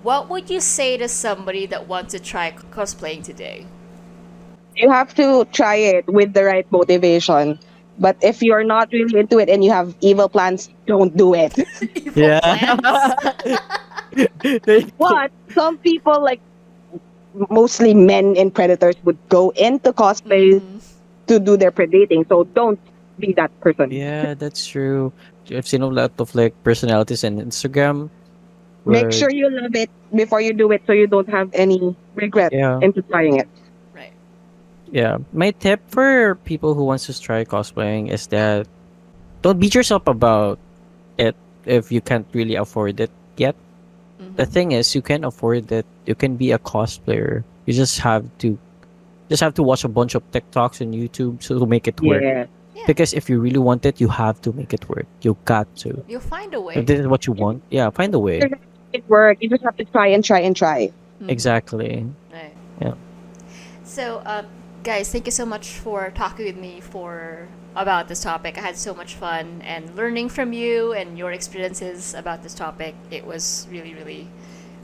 what would you say to somebody that wants to try cosplaying today? You have to try it with the right motivation. But if you're not really into it and you have evil plans, don't do it. Evil Yeah. plans. They- But some people, like mostly men and predators, would go into cosplay Mhm. to do their predating. So don't be that person. yeah, that's true. I've seen a lot of like personalities on Instagram. Make would sure you love it before you do it, so you don't have any regret yeah. into trying it. Right. Yeah, my tip for people who wants to try cosplaying is that don't beat yourself about it if you can't really afford it yet. The Mm-hmm. thing is, you can afford it. You can be a cosplayer. You just have to watch a bunch of TikToks and YouTube to make it work. Yeah. Yeah. Because if you really want it, you have to make it work. You got to. You'll find a If way. this is what you want, yeah, find a way. You're gonna make it work. You just have to try and try and try. Mhm. Exactly. Right. Yeah. So, guys, thank you so much for talking with me about this topic. I had so much fun and learning from you and your experiences about this topic. It was really, really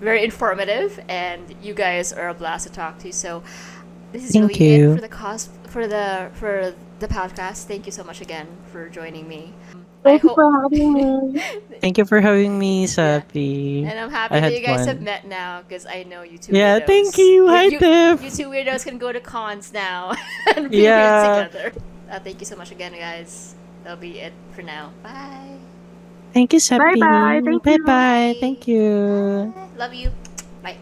very informative, and you guys are a blast to talk to. So, this is Thank really it you. for the podcast. Thank you so much again for joining me. I Thank you hope. for having me. Thank you for having me, Yeah. Sappy. And I'm I happy that had you guys have fun. met now because I know you two Yeah, weirdos. thank you. Hi, You Tiff. two weirdos can go to cons now and be Yeah. weird together. Thank you so much again, guys. That'll be it for now. Bye. Thank you, Sappy. Bye-bye. Thank Bye you. bye. Thank you. Bye. Love you. Bye.